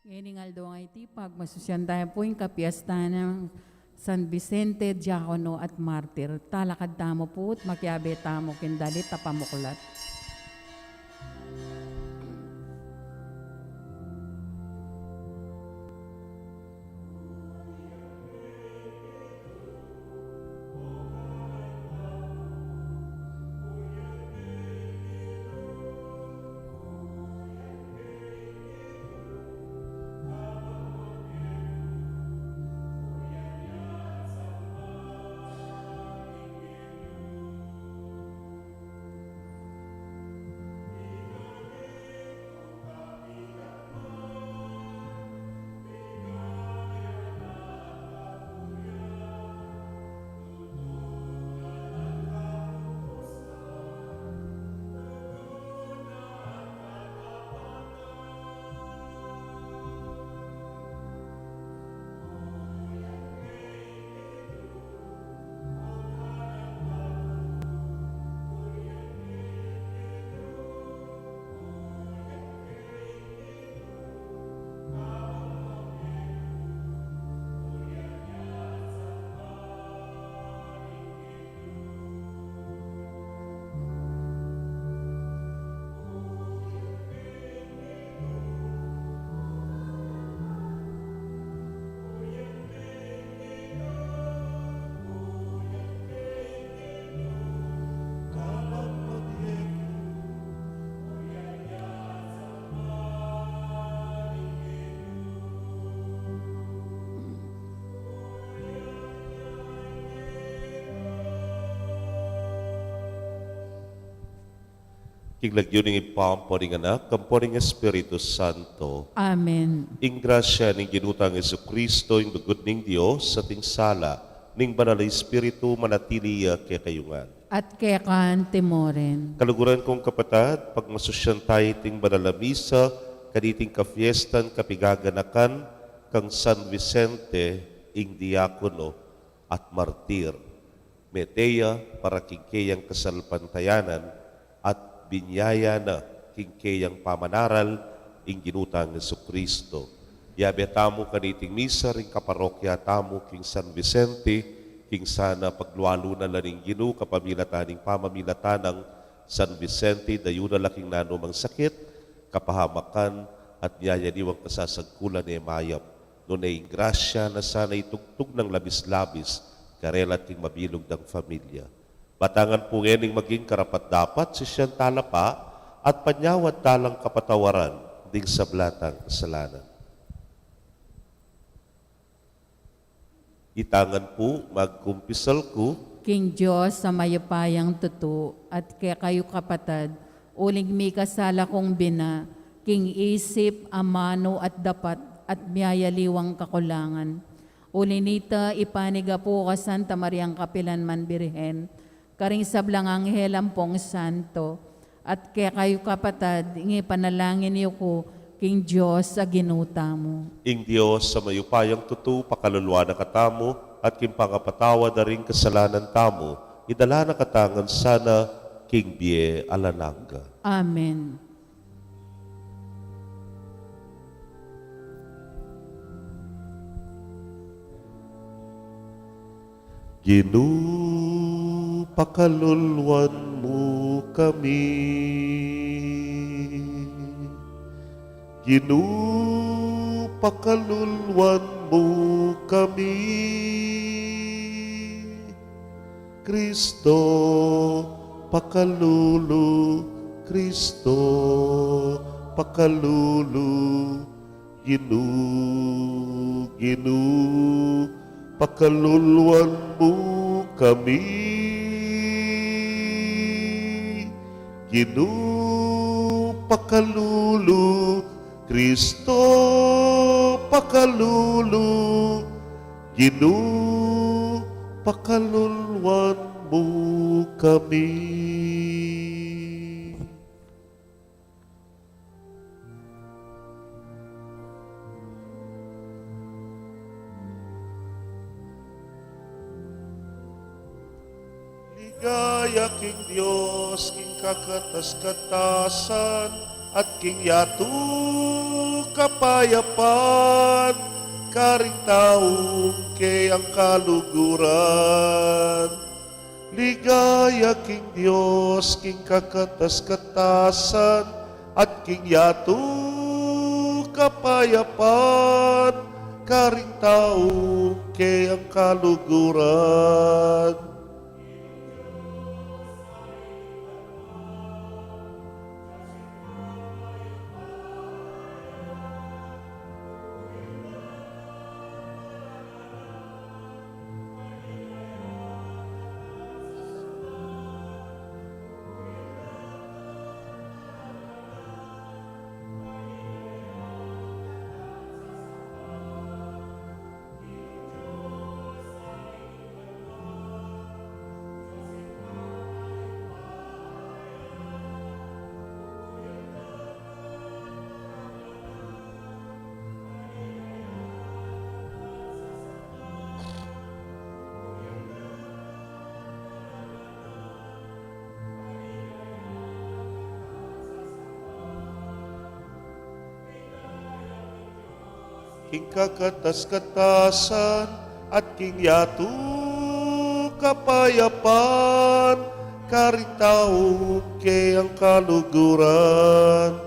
Ngayon do nga iti pagmasusyan tayo po yung kapiasta ng San Vicente, Diakono at Martir. Talakad tamo po at makiabe tamo kindalit tapamuklat. Kiglagyuning ipamporing anak, kamporing Espiritu Santo. Amen. Ing grasya ning ginutang Jesucristo, ing dugod ning Dios sa ting sala, ning banal na Espiritu manatili kaya kayungan. At kaya kan timoren. Kaluguran kong kapatid, pagmasusyan tayo ting banal na misa, kaniting kafiestan kapigaganakan, kang San Vicente, ing diakono at martir. Meteya para kingkayang kasalpantayanan, at binyaya na kingkayang pamanaral ing ginutang Jesucristo. Yabe tamo kaniting misa ring kaparokya tamo king San Vicente, king sana paglualo na laning ginu kapamilataning pamamilatanang San Vicente, dayo na laking nanumang sakit, kapahamakan at niyayaniwang kasasagkulan ni Mayap. Nunay grasya na sana itugtog ng labis-labis, karelat king mabilog ng familia. Batangan po ngening maging karapat-dapat si siyang talapa at panyawad talang kapatawaran ding sablatang kasalanan. Itangan po magkumpisal ko, King Diyos sa mayapayang tuto at kaya kayo kapatad, uling mi kasala kong bina, king isip, amano at dapat at miyayaliwang kakulangan. Ulinita ipaniga po ka Santa Mariang Kapilanman Birhen, karing sablang anghel ampong santo, at kaya kayo kapatad, ingi panalangin niyo ko, King Diyos sa ginuta mo. ing Diyos sa mayupayang tutu, pakaluluwa na katamo, at kimpangapatawa na rin kasalanan tamo, idala na katangan sana, King Bie Alananga. Amen. Pakaluluan mo kami. Pakaluluan mo kami. Kristo, pakalulu, Kristo, pakalulu, pakaluluan mo kami. Pakalulu, Kristo, pakalulu, pakaluluan mo kami. Ligaya king Diyos, king kakatas-katasan, at king yatu kapayapan, karing taong ke ang kaluguran. Ligaya king Dios, king kakatas-katasan, at king yatu kapayapan, karing taong ke ang kaluguran. King kakatas-katasan at king yatu kapayapan, karing taong ke ang kaluguran.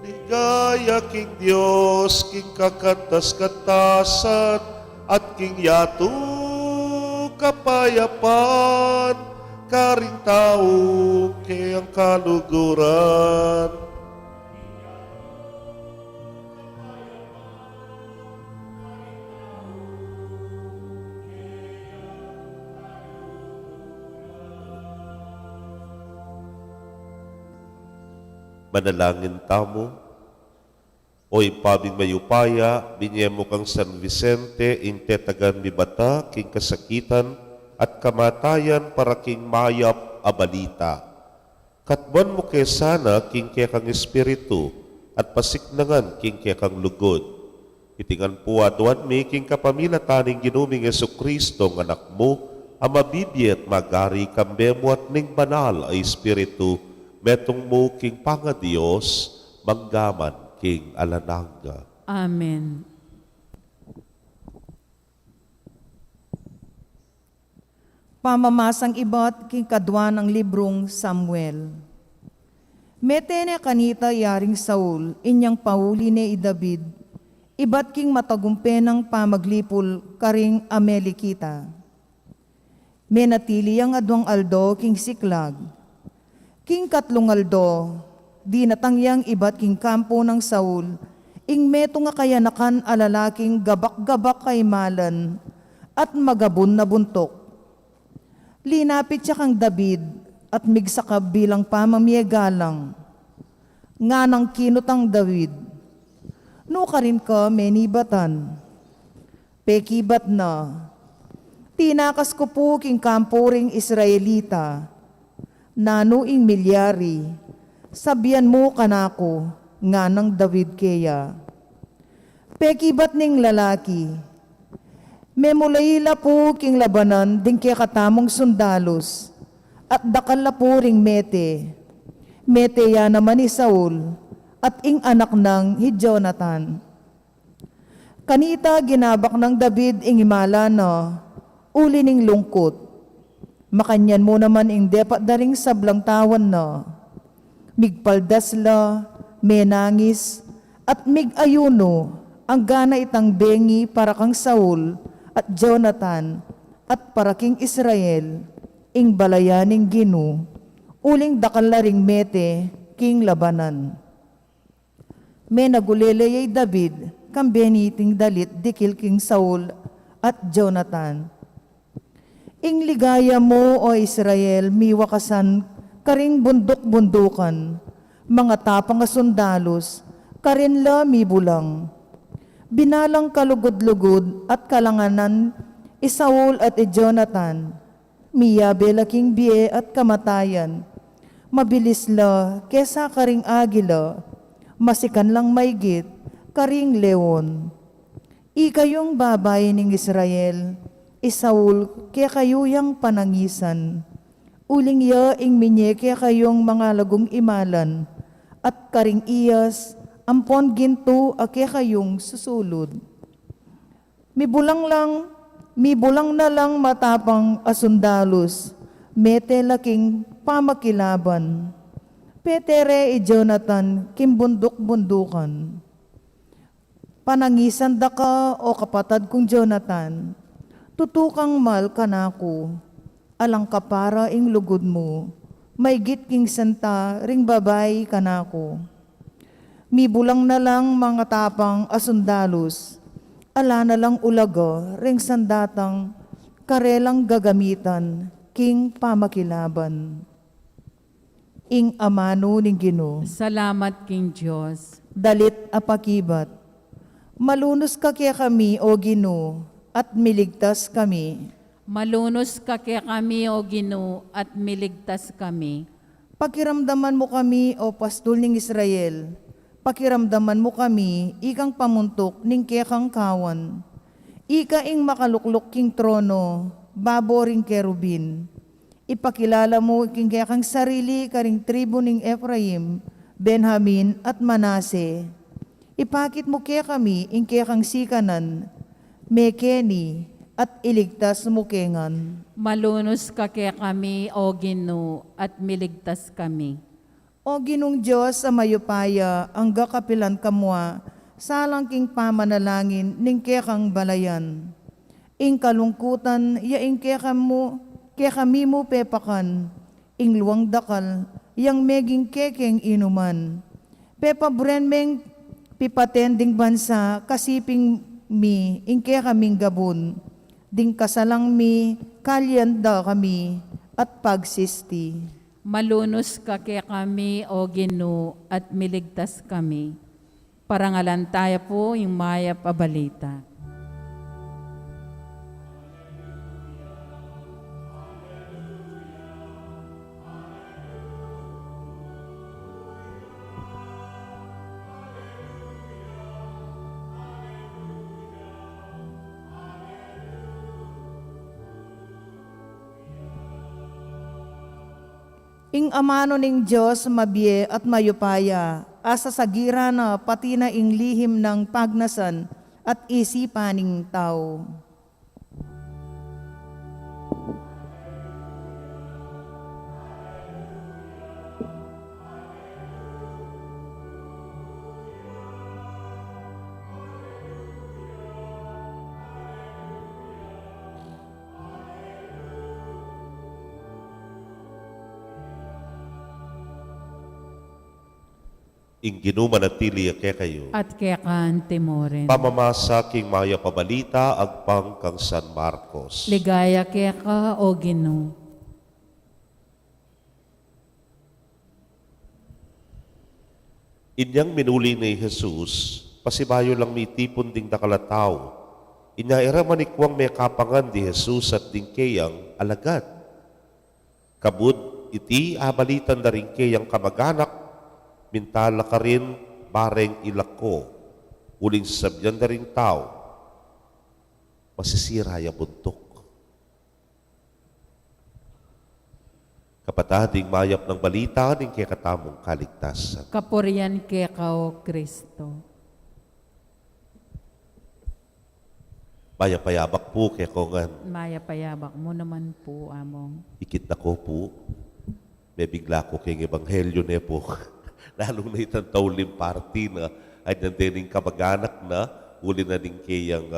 Ligaya king Dios, king kakatas-katasan, at king yatu kapayapan, karing taong ke ang kaluguran. Manalangin tamo. Oy pabing mayupaya, binyemo kang San Vicente, inte tagan mibata, king kasakitan, at kamatayan para king mayap abalita. Katban mo kay sana, king kaya kang espiritu, at pasiknangan, king kaya kang lugod. Itingan po aduan mi, king kapamilataning ginuming Jesucristo, ng anak mo, ang mabibiyat magari kambemo at ning banal ay espiritu, metong mo king panga Diyos, manggaman king alananga. Amen. Pamamasang iba't king kadwa ng librong Samuel. Metene kanita yaring Saul, inyang pauli ni David, iba't king matagumpe ng pamaglipol karing Amelikita. Menatili ang adwang Aldo king Siklag, king katlong Aldo, di natangyang iba't king kampo ng Saul, ing meto nga kayanakan alalaking gabak-gabak kay malan, at magabon na buntok. Linapit siya kang David, at migsakab bilang pamamiyagalang. Nga nang kinutang David, no ka rin ka menibatan, pekibat na, tinakas ko po king kampo ring Israelita, nanuing milyari, sabihan mo kanako, nga ng David keya. Pekibat ning lalaki, memulayila po king labanan, ding kaya katamong sundalos, at dakal la po ring mete, mete ya naman ni Saul, at ing anak ng Jonathan. Kanita ginabak ng David ing himala na, uli ning lungkot, makanyan mo naman ing depat daring sablang tawan na, migpaldas la, menangis, at migayuno, ang gana itang bengi para kang Saul, at Jonathan, at para king Israel, ing balayaning Ginu, uling dakalaring mete, king labanan. May naguleleyay David, kambeniting dalit dikil king Saul, at Jonathan. Ing ligaya mo, o Israel, miwakasan, karing bundok-bundukan, mga tapang sundalos, karin la mibulang. Binalang kalugod-lugod at kalanganan, Saul at Jonathan, miyabe laking biye at kamatayan, mabilis la, kesa karing agila, masikan lang maygit, karing leon. Ikayong babae ning Israel, Saul, kaya kayuyang panangisan. Uling ya ing minye kaya kayong mga lagong imalan, at karing iyas, ampon ginto ake kayong susulod. Mibulang na lang matapang asundalos, mete laking pamakilaban. Petere e Jonathan, kimbundok-bundukan. Panangisan da ka o kapatad kong Jonathan, tutukang mal kanako, alang kapara ing lugod mo, may gitking santa ring babay kanako. Mibulang na lang mga tapang asundalos, ala na lang ulaga ring sandatang karelang gagamitan, king pamakilaban. Ing amano ning Ginoo, Salamat king Diyos. dalit apakibat. Malunos ka kaya kami, O Ginoo, at miligtas kami. Malunos ka kaya kami, O Ginoo, at miligtas kami. Pakiramdaman mo kami, O Pastol ning Israel. Pakiramdaman mo kami, ikang pamuntok ning kekang kawan. Ika ing makaluklok king trono, babo ring kerubin. Ipakilala mo king kekang sarili karing tribo ning Ephraim, Benjamin at Manase. Ipakit mo kaya kami ing kekang sikanan, Mekeni at iligtas mo kengan. Malunos ka kaya kami, O Ginoo, at miligtas kami. O Ginong Diyos sa mayupaya, ang gakapilan kamwa, salang king pamanalangin ning kekang balayan. Ing kalungkutan, yaing kekami mo pepakan, ing luwang dakal, yang meging kekeng inuman. Pepa brenmeng pipatending bansa, kasiping mi, ing kekaming gabon, ding kasalang mi, kalyanda kami, at pagsisti. Malunos ka kaya kami, O Ginoo, at miligtas kami. Parangalan tayo po yung maya pabalita. Ing amano ning Diyos mabiye at mayupaya, asa sagira na pati na ing lihim ng pagnasan at isipan ning tao. Ing ginumanatili kaya kayo. At kaya kan timoren. Pamamasa king maya pabalita agpang kang San Marcos. Ligaya kaya ka, O Ginoo. Inyang minuli ni Jesus, pasibayo lang mi tipon ding dakalataw. Inya era manikwang may kapangan di Jesus at ding kayang alagad. Kabud iti abalitan na rin kayang kamaganak, mintala ka rin bareng ilako, uling sabyan na rin tao, masisira ya buntok. Kapatading mayap ng balita ning kaya katamong kaligtasan. Kapurian kaya ka, O Kristo. Payapayabak po kaya kongan, Maya payabak mo naman po, among. ikit na ko po, may bigla ko kayong ebanghelyo ne po. Lalong na itang taulim party na ay nandining kamag-anak na uli na din kayang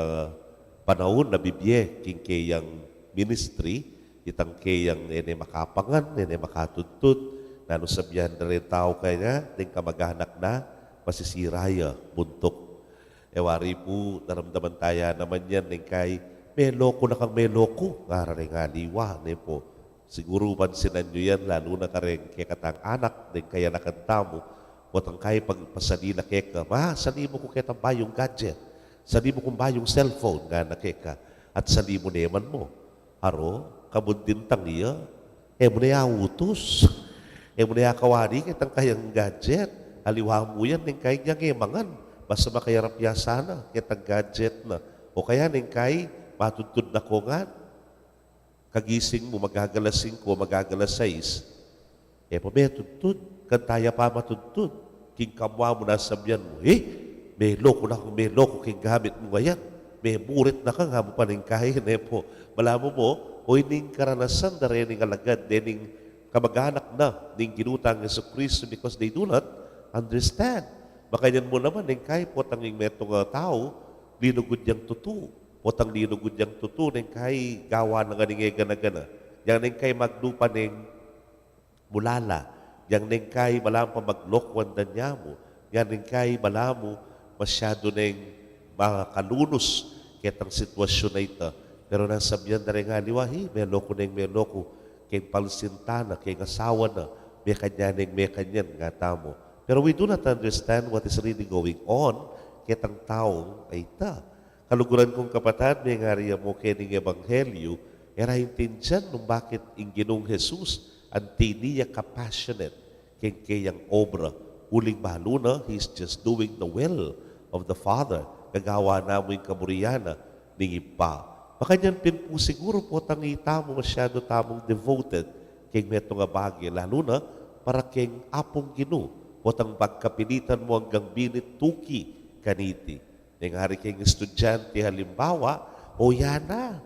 panahon na bibye king kayang ministry, itang kayang nene makapangan, nene makatuntut, nano sabihan na rin tao kaya, ding kamag-anak na, masisiraya, buntok. Ewari po, naramdaman tayo naman yan, ning kay, may loko na kang may loko, nga rin nga liwa, ne po. Siguro pansinan nyo yan, lalo na ka rin kaya katang anak, din kaya nakanta mo, o tang kaya pagpasalila kaya ka, sali mo ko kaya tang bayong gadget, sali mo kong bayong cellphone, nga na kaya ka, at sali mo neman mo. Haro, kabundin tang iya, mo na utos, mo na kawari kaya tang kayang gadget, haliwa mo yan, din kaya niyang emangan, basta makayarap ya sana, kaya tang gadget na, o kaya din kaya, matuntun na ko nga, kagising mo, magagalas 5, magagalas 6, po may tuntun, kantaya pa matuntun. king kamwa mo na sabyan mo, may loko na kung may loko king gamit mo ngayon. May murit na ka nga mo pa ning kahin po. Malamo mo, o ining karanasan na rin alagad, dening kamag-anak na ning ginutang Yesu Kristo because they do not understand. Makanyan mo naman, ning kahit po tanging metong tao, linugod yang tutu. O tang linugod yang tutu, ning kahit gawa na nga ning gana-gana. Yang ning kahit maglupa ning mulala. Yang ning kahit malam pa maglokwan na niya mo. Yang ning kahit malam mo masyado ning mga kalunos kitang sitwasyon na ito. Pero nasabihan na rin nga liwahi, may loko, kay palsintana, kay asawa na, may kanyan nga tamo. Pero we do not understand what is really going on kitang taong ay ita. Kaluguran kong kapatid, may ngariya mo kining ebanghelyo, era intindihan nung bakit ang Ginoong Jesus ang tiniya kapassionate kayang obra. Uling mahalo na, He's just doing the will of the Father. Gagawa namin kamuriyana ng iba. Makanyan pin po siguro po tangita mo masyado tamong devoted kay meto nga bagay. Lalo na para kay apong Ginoo. O tang pagkapilitan mo hanggang binit tuki kaniti. Nang hari kay estudyante halimbawa, o yana,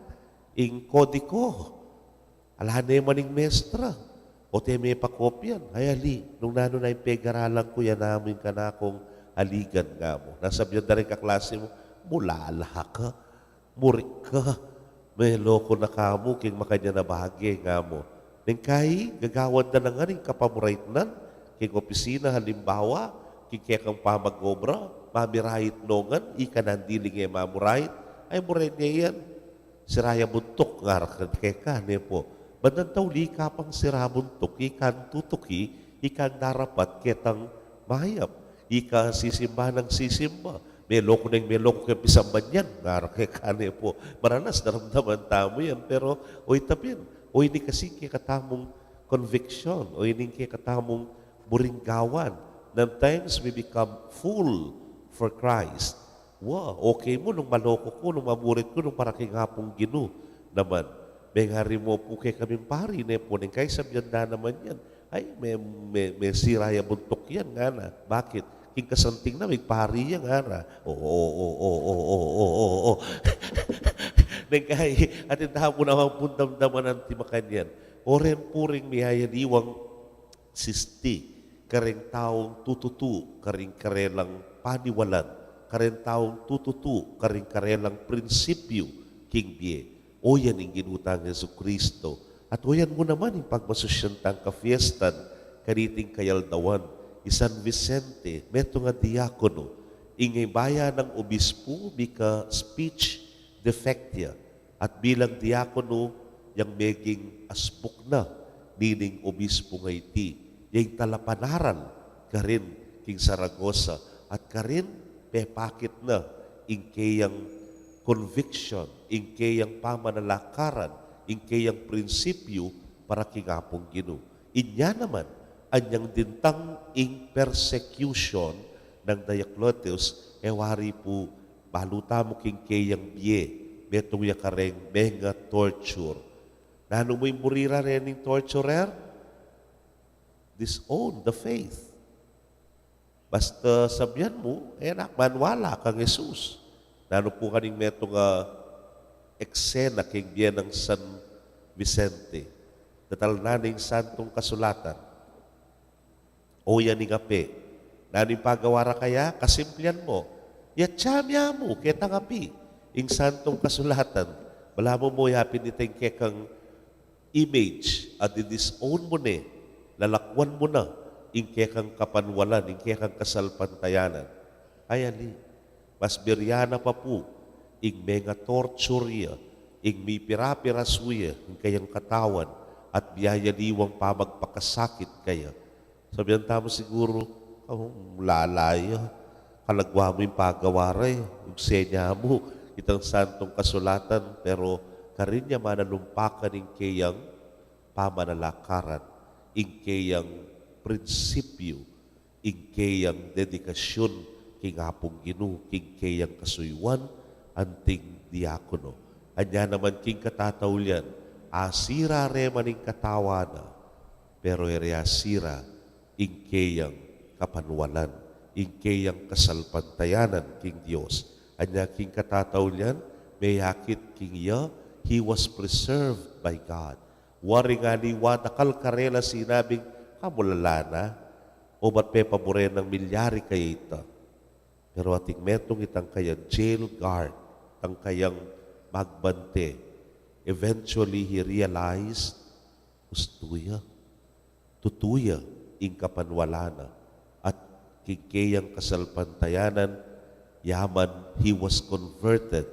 ing kodiko. Alhanay maning mestra. O te may pakopyan. Ay ali, nung nano na yung pegaralan ko yan namin ka na akong aligan nga mo. Nasabihan na rin kaklase mo, mulala ka, murik ka, may loko na ka mo, king makanya na bahagi nga mo. Nang kay, gagawad na nga rin kapamurait nan, king opisina halimbawa, king kekang pamagobra, mamirahit nongan, ika nandiling e mamurait, ay murait niya yan. Siraya buntok nga keka, ne po. Bandang tauli ka pang sirabuntok, ikan tutuki, ikan darapat ketang mahayap. Ika sisimba ng sisimba. May loko kay pisamban yan. Ngara kay kane po. Maranas, naramdaman tamo yan. Pero, oy tapin. Oy ni kasi kay katamong conviction. Oy ni kay katamong buringgawan. Nang times we become full for Christ. Wow, okay mo nung maloko ko, nung mamurit ko, nung para kay ngapong Ginoo naman. May ngari mo po kay kaming pari. Ne po, nang kay sabyan na naman yan. Ay, may siraya buntok yan nga na. Bakit? King kasanting na, may pari yan nga na. Oo. Nagkay, at indahan mo naman pundamdaman ng timakan yan. Oren puring mihayaniwang sisti, karing taong tututu, karing karelang paniwalan, karing taong tututu, karing karelang prinsipyo, King Bie. O yan ang ginutang Yesu Kristo. At o yan mo naman yung pagmasusyantang kafiestan, kaniting kayaldawan, San Vicente, meto nga diakono, ingay baya ng obispo, bika speech defectia, at bilang diakono, yang meging asbuk na, nining obispo nga iti, yung talapanaran, karin, king Saragossa, at karin, pepakit na, ingkayang conviction, ingkayang pamanalakaran, ingkayang prinsipyo, para kingapong Ginoo. Inya naman, anyang dintang ing persecution ng Diocletius, ewari po, baluta mo king kayang biye, betong yakareng mega torture. Nano mo'y murira rin ng torturer? Disown the faith. Basta sabihan mo, manwala kang Jesus. Nano po kaning metong eksena king biye ng San Vicente. Datal naning santong kasulatan. O yan ni ngapi. Naning pagawara kaya, kasimplian mo. Yatsamya mo, ketang api. Ing santong kasulatan. Wala mo yapin itong kekang image at i-disown mo ne. Lalakwan mo na. Ing kekang kapanwalan, ing kekang kasalpantayanan. Ay ali, mas biryana pa po. Ing mga torturya, ing may pirapirasuya, ing kayang katawan, at biyayaliwang pamagpakasakit kaya. Sabihan tamo siguro, lalaya, kalagwa mo yung pagawaray, yung senya mo, itang santong kasulatan, pero karinya manalumpakan ng kayang pamanalakaran, ng kayang prinsipyo, ng kayang dedikasyon, king apong Ginoo, king kayang kasuyuan, anting diakono. Anya naman king katataulian, asira re maning katawana, pero ere asira, ingkeyang kapanwalan, ingkayang kasalpantayanan king Dios. Anya king katataw niyan, may yakit king ya, he was preserved by God. Wari nga ni watakal karela sinabing, kamulala na, o ba't may paboren ng milyari kay ita. Pero ating metong itang kayang jail guard, ang kayang magbante. Eventually, he realized, tutuya, ing kapanwalana, at kikayang kasalpantayanan, yaman, he was converted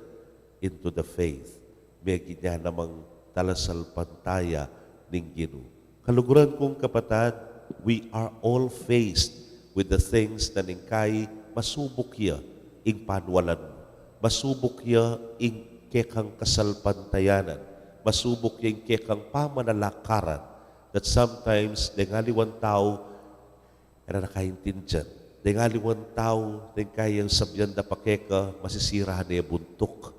into the faith. May ginya namang talasalpantaya ning Ginoo. Kaluguran kong kapatid, we are all faced with the things na ningkay masubok ya ing panwalan mo. Masubok ya ing kekang kasalpantayanan. Masubok ya ing kekang pamanalakaran that sometimes dengaliwan tao na nakaintindihan. Dengaliwan tao ningkayang sabyan da pakeka masisira na buntok.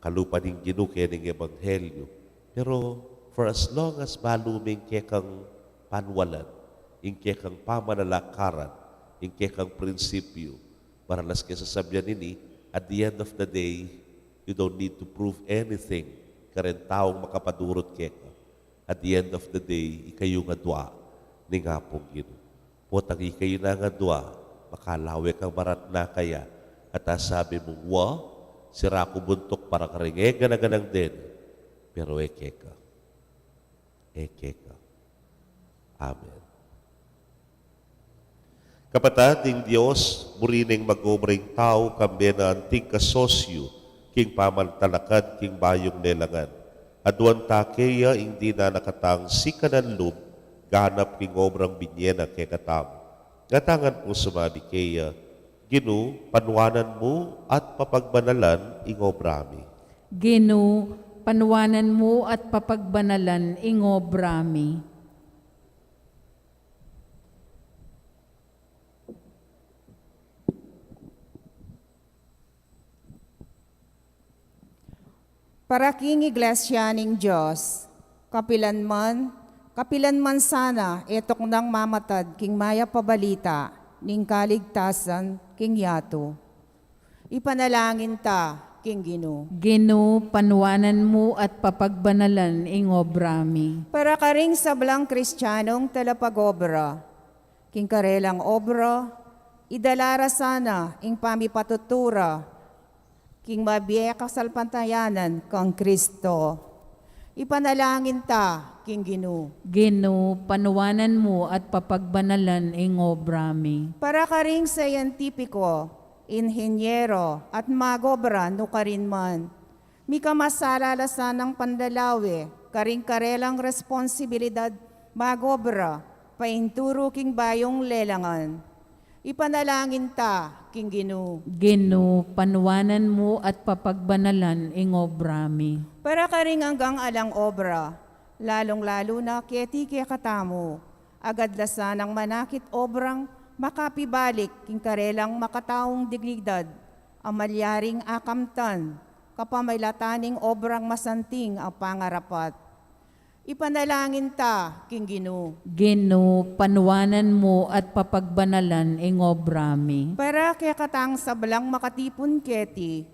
Kalupa ning Ginoo kaya ning ebanghelyo. Pero for as long as baluming kekang panwalan, ing kekang pamanalakaran, ing kekang prinsipyo, maralas kaya sasabihan ini, at the end of the day, you don't need to prove anything karen taong makapadurot keka. At the end of the day, ikayo nga dua ni nga pong Ginoo. Potang ikayo na nga dua, makalawe kang barat na kaya, at sabi mo, sira ko buntok para karingega na ganang din. Pero ekeka. Amen. Kapatading Diyos, murining mag-umring tao, kambi na anting kasosyo, king pamantalakad, king bayong nelangan. Aduan takeya, hindi na nakatang sikanan lub, ganap king obrang binyena kay katam. Ngatangan po sumabi kaya, Ginoo, panwanan mo at papagbanalan ing obrami. Ginoo, panwanan mo at papagbanalan ing obrami. Para king iglesia ning Diyos, kapilan man sana etok nang mamatad king maya pabalita ning kaligtasan king yato. Ipanalangin ta king Ginoo. Ginoo, panwanan mo at papagbanalan ing obrami. Para karing sablang kristyanong talapagobra, king karelang obra, idalara sana ing pamipatutura, king mabiye kasalpantayanan kang Kristo. Ipanalangin ta, king Ginoo. Ginoo, panwanan mo at papagbanalan ing obrami. Para karing scientifico, inhenyero at magobra no karin man, mi kamasalalasan ng pandalawe, karing karelang responsibilidad magobra, painturo king bayong lelangan. Ipanalangin ta, king Ginoo. Ginoo, panwanan mo at papagbanalan ing obrami. Para karing hanggang alang obra, lalong-lalo na keti kaya katamo, agad lasa ng manakit obrang makapibalik king karelang makataong dignidad, amalyaring akamtan, kapamailataning obrang masanting ang pangarapat. Ipanalangin ta, king Ginoo. Ginoo, panwanan mo at papagbanalan ing obrami. Para kaya katang sablang makatipon keti,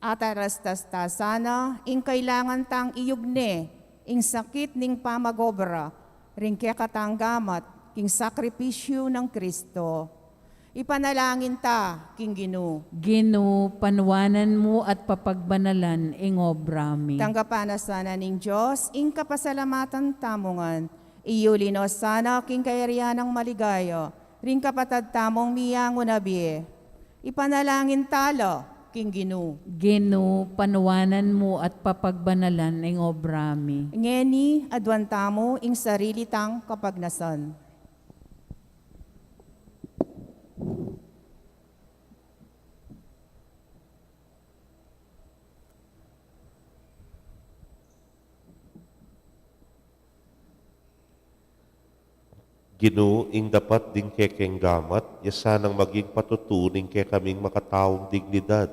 at arastas-tasana, ing kailangan tang iyugne, ing sakit ning pamagobra, ring kaya katang gamat, king sakripisyo ng Kristo. Ipanalangin ta, king Ginoo. Ginoo, panwanan mo at papagbanalan ing obrami. Tanggapan na sana ning Diyos, ing kapasalamatan tamongan, iyulino sana king kayarihan ng maligaya, ring kapatad tamong miyango nabiye. Ipanalangin talo, king Ginoo. Ginoo, panwanan mo at papagbanalan ing obrami. Ngeni, adwan tamo, ing sarili tang kapagnasan. Ginoo, ing dapat din kekeng gamat, yasanang maging patutuning kay kaming makataong dignidad,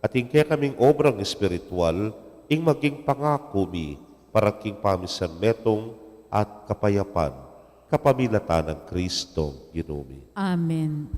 at ing kay kaming obrang espiritual, ing maging pangako mi, para king pamisan metong at kapayapan. kapamilatan ng Kristong ginumi. Amen.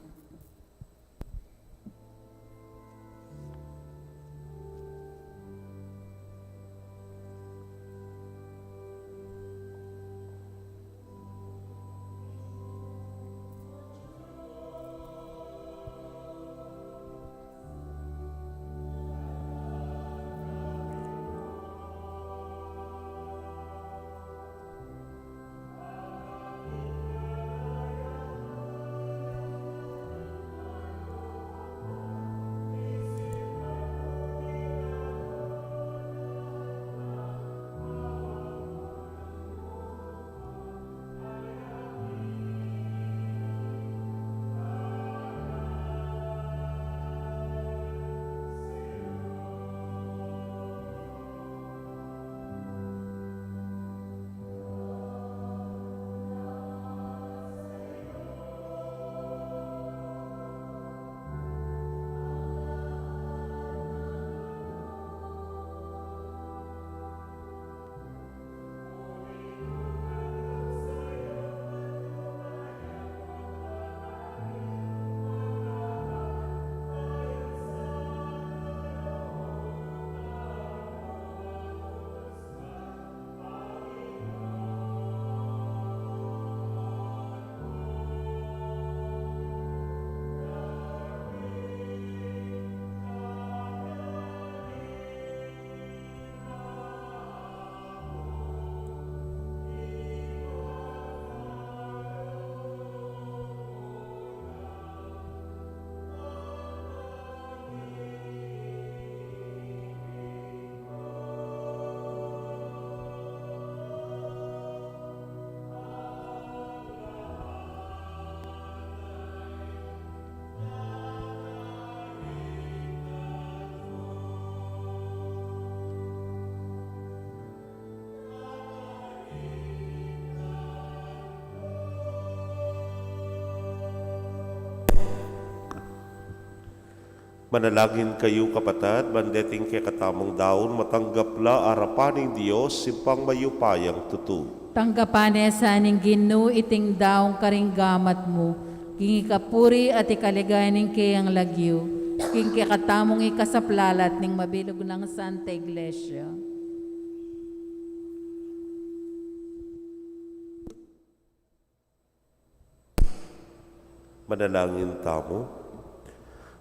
Manalangin kayo kapatid, bandeting kay katamong daon, matanggapla arapaning Diyos, simpang mayupayang tutu. Tanggapan sa aning Ginoo iting daong karinggamat mo, king ikapuri at ikaligayaning kayang lagyo, king kakatamong ikasaplalat ning mabilog ng Santa Iglesia. Manalangin tamo.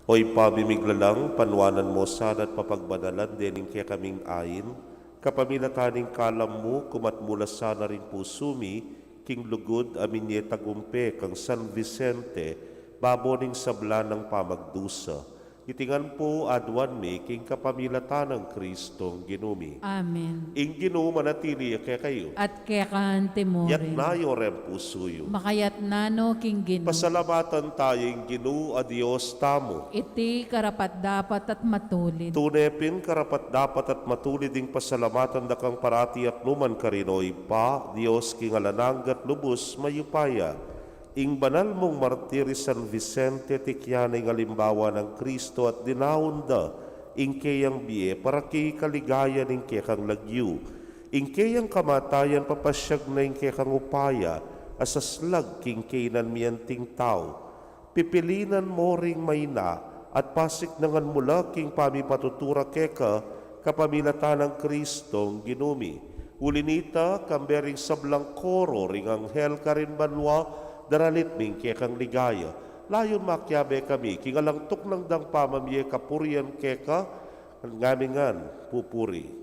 Oy pabimiglalang, panwanan mo sana at papagbanalan dining kaya kaming ayin, kapamilataning kalam mo, kumatmula sana rin pusumi, king lugod aminye tagumpe kang San Vicente, baboning sabla ng pamagdusa. Itingan po adwan mi, king kapamilatan ng Kristong ginumi. Amen. Ing Ginoo manatili kaya kayo. At kaya kahante mo Yat rin. nayo rem pusuyo. Makayat nano king Ginoo. Pasalamatan tayo ing Ginoo a Dios tamo. Iti karapat dapat at matulid. Tunepin karapat dapat at matulid ding pasalamatan da kang parati at numan karinoy pa, Dios kingalananggat lubos mayupaya. Ing banal mong martiri San Vicente tikyanay ng alimbawa ng Kristo at dinaunda, ing kayang biye para kay kaligayan ing kekang lagyu. Ing kayang kamatayan papasyag na ing kekang upaya, asaslag king kainan miyanting tao. Pipilinan mo ring mayna at pasik nangan mula king pamipatutura keka kapamilatan ng Kristong ginumi. Ulinita kambering sablang koro ring anghel karin banwa daralit ming kekang ligaya. Layon makyabe kami kingalang tuknang dang pamamye kapurian keka ngamingan pupuri.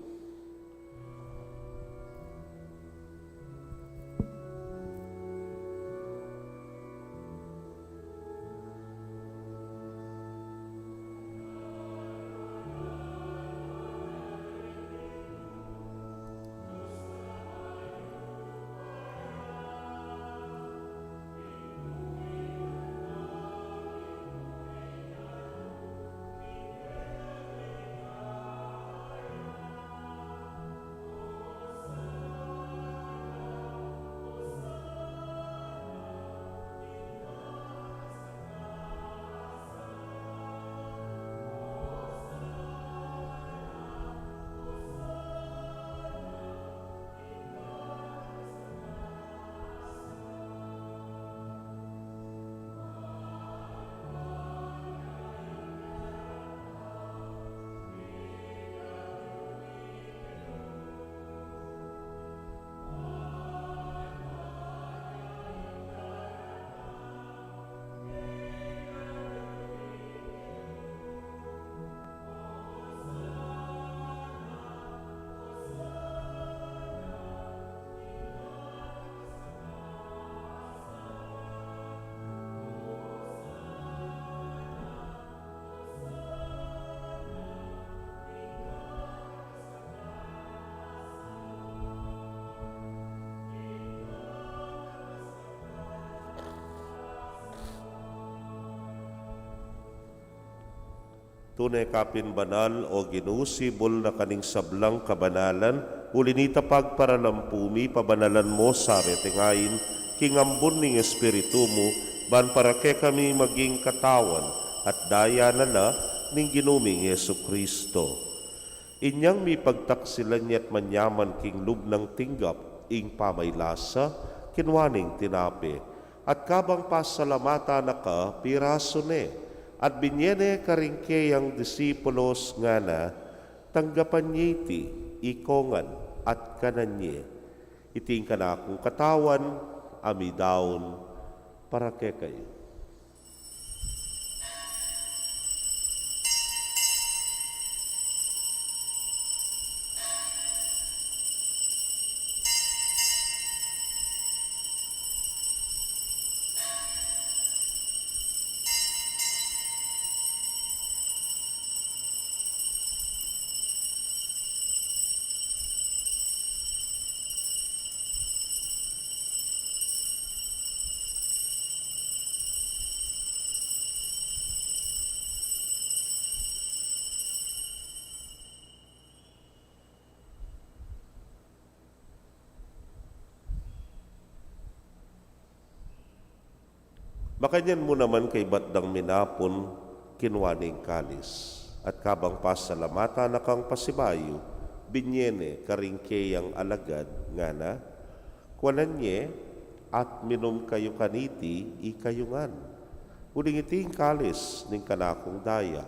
Tunay kapin banal o ginusibol na kaning sablang kabanalan, ulinita pagparalampumi, pabanalan mo sa retingayin, kingambon ning espiritu mo, ban para ke kami maging katawan at daya nala ning ginuming Yesu Kristo. Inyang mi pagtaksilan niya't manyaman king lubnang tinggap, ing pamaylasa, kinwaning tinapi, at kabang pasalamata na ka, piraso ne, at binyene karingkeyang disipulos nga na, tanggapan ti ikongan at kananye. Iting ka na akong katawan, amidaon, para ke kayo. Makanyan mo naman kay batdang minapon, kinwaning kalis. At kabang pasalamata na kang pasibayo, binyene karingkeyang alagad nga na, kwananye at minom kayo kaniti ikayungan. Uling iting kalis ning kanakong daya,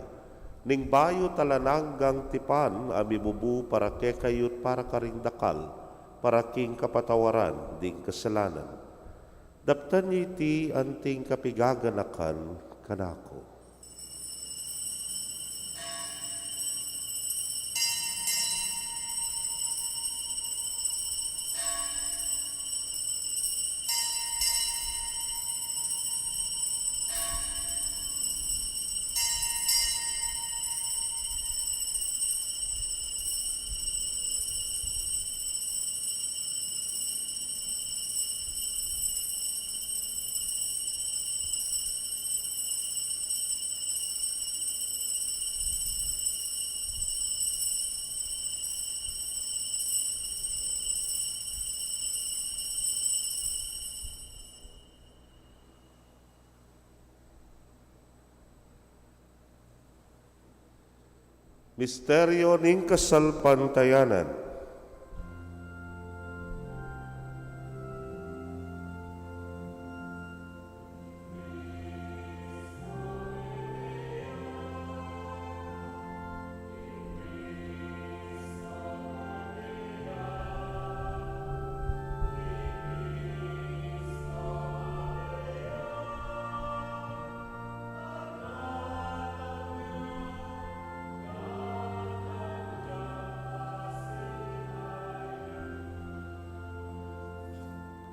ning bayo talananggang tipan amibubu para ke kayot para karingdakal, para king kapatawaran ding kasalanan. Daptan niyo iti anting kapigaganakan kanako. Misteryo ning kasalpantayanan.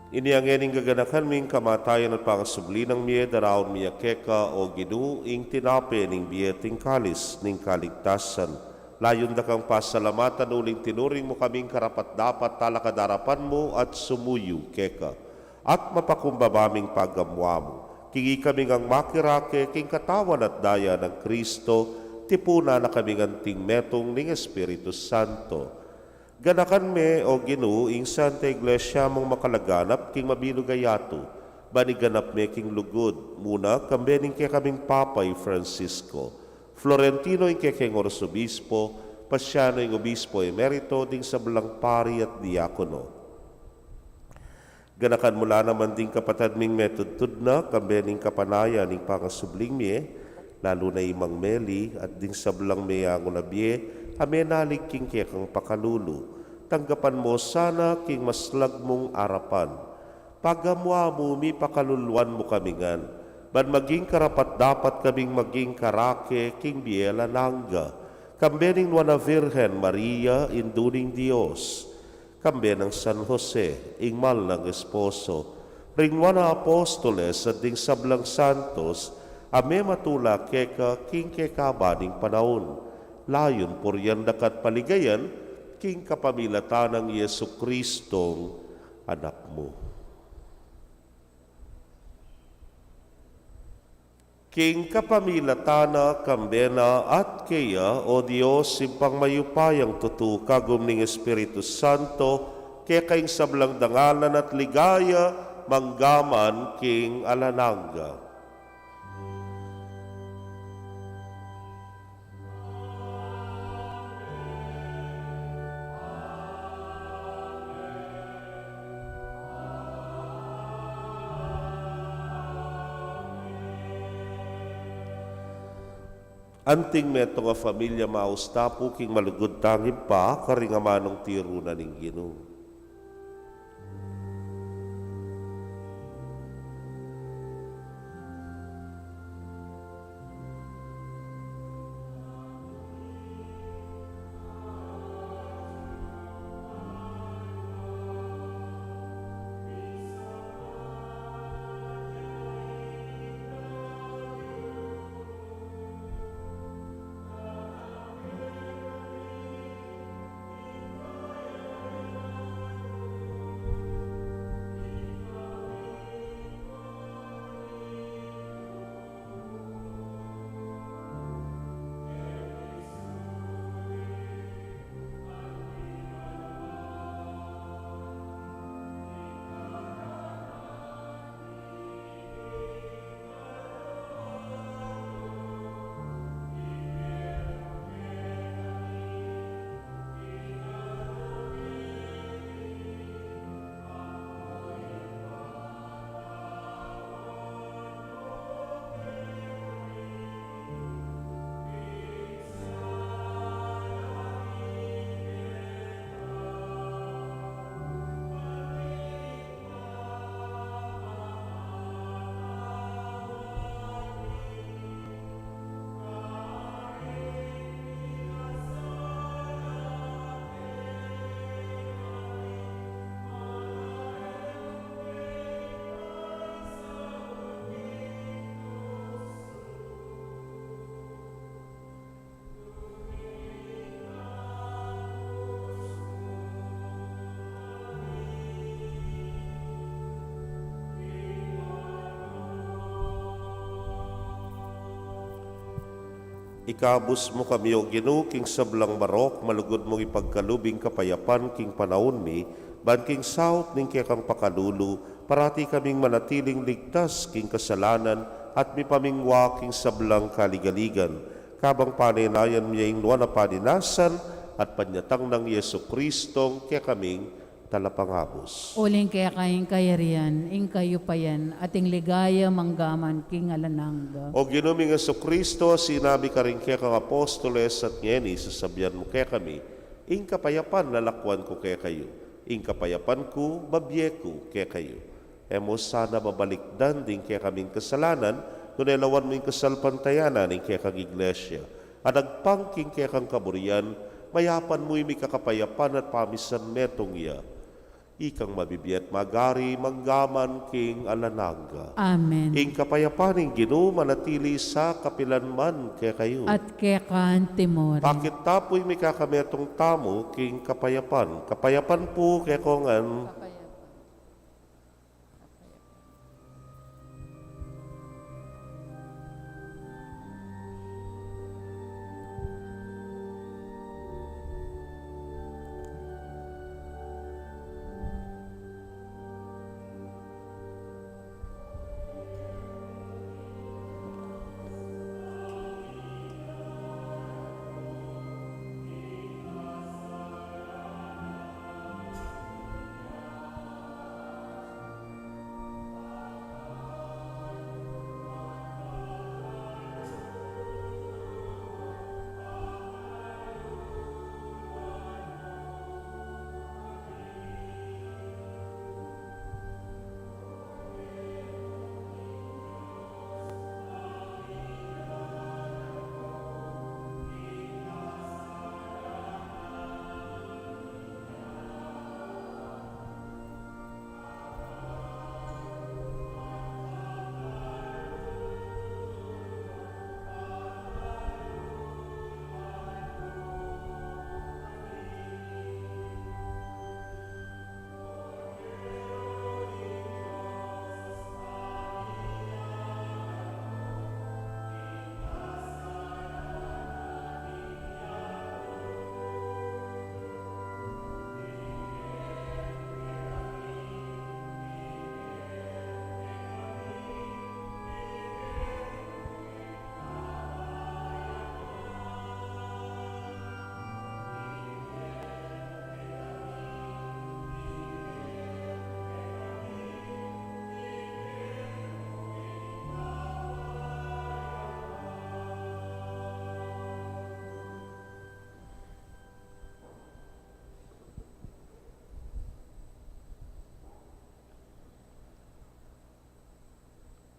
Iniangening gaganakan ming kamatayan at pangasubli ng miye daraon miya keka o ginu ing tinape ning biye ting kalis ning kaligtasan. Layon da kang pasalamatan uling tinuring mo kaming karapat dapat talakadarapan mo at sumuyu keka. At mapakumbabaming paggamwa mo. Kingi kaming ang makirake king katawan at daya ng Kristo, tipuna na kaming anting metong ning Espiritu Santo. Ganakan me o ginu ing Santa Iglesia mong makalaganap king mabinugayato, baniganap me king lugod, muna kambening kay kaming Papay Francisco, Florentino ing kay king Orsobispo, Pasiano ing Obispo Emerito ding sa belang pari at diakono. Ganakan mula naman ding kapatad ming metudtud na, kambening kapanaya ning pangasubling me, lalo na imang Meli at ding sa belang meyango na biye, amenalig king kekang pakalulu, tanggapan mo sana king maslag mong arapan. Pagamwa mo, mi pakaluluan mo kamingan, ban maging karapat dapat kaming maging karake king biela nangga, kambening wana Virgen Maria induning Dios, kambe ng San Jose, ingmal ng esposo, ring wana apostoles at ding sablang santos, ame matula keka king kekabaning panahon, layon puryan dakat paligayan, king kapamilatan ng Yesu Kristong anak mo. King kapamilatana, kambena at kaya, o Diyos, simpang mayupayang tutu, kagum ning Espiritu Santo, kaya kaing sablang dangalan at ligaya, manggaman king alananga. Anting meto nga familia maustapo king malugod tangib pa, karingamanong tiro na ning Ginoo. Ikabus mo kami o Ginoo king sablang marok, malugod mong ipagkalubing kapayapan king panahon mi, ban king saot ning kaya kang pakalulu, parati kaming manatiling ligtas king kasalanan at mi pamingwa king sablang kaligaligan. Kabang panaynayan miya ing luwa na paninasan at panyatang ng Yesu Kristong kaya kaming talapangabos. Uling kaya kayong kayarian, ing kayo pa yan, ating ligaya manggaman king alananga. O ginuming Yesu Kristo, sinabi ka rin kaya kang apostoles at ngeni, sasabihan mo kaya kami, ing kapayapan lalakwan ko kaya kayo, ing kapayapan ko, babye ko kaya kayo. Emo sana mabalikdan din kaya kaming kasalanan, nunelawan mo ing kasalpantayanan, ing kaya kang iglesia. At nagpangking kaya kang kaburian, mayapan mo imi kakapayapan at pamisan metong iya. Ikang mabibiyat magari manggaman king alananga. Amen. Ing kapayapaning Ginoo manatili sa kapilanman kaya kayo. At kaya kan timor. Bakit tapoy may kakametong tamo king kapayapan? Kapayapan po kaya kongan.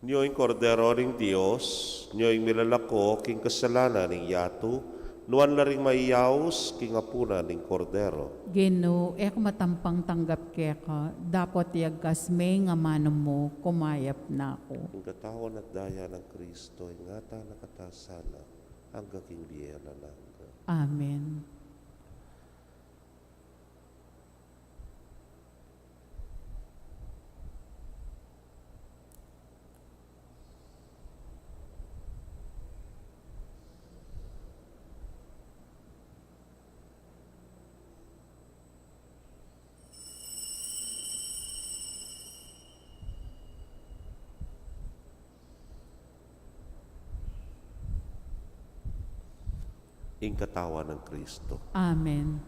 Nyo yung kordero ring Diyos, nyo yung milalako king kasalanan ning yatu, nuan na ring maiyaos king apuna ning kordero. Gino, matampang tanggap ka, dapat yagkas may nga mano mo, kumayap na ako. Ang katawan at daya ng Kristo, ingata nakatasana, hanggang king biyela lang. Amen. Ing katawan ng Kristo. Amen.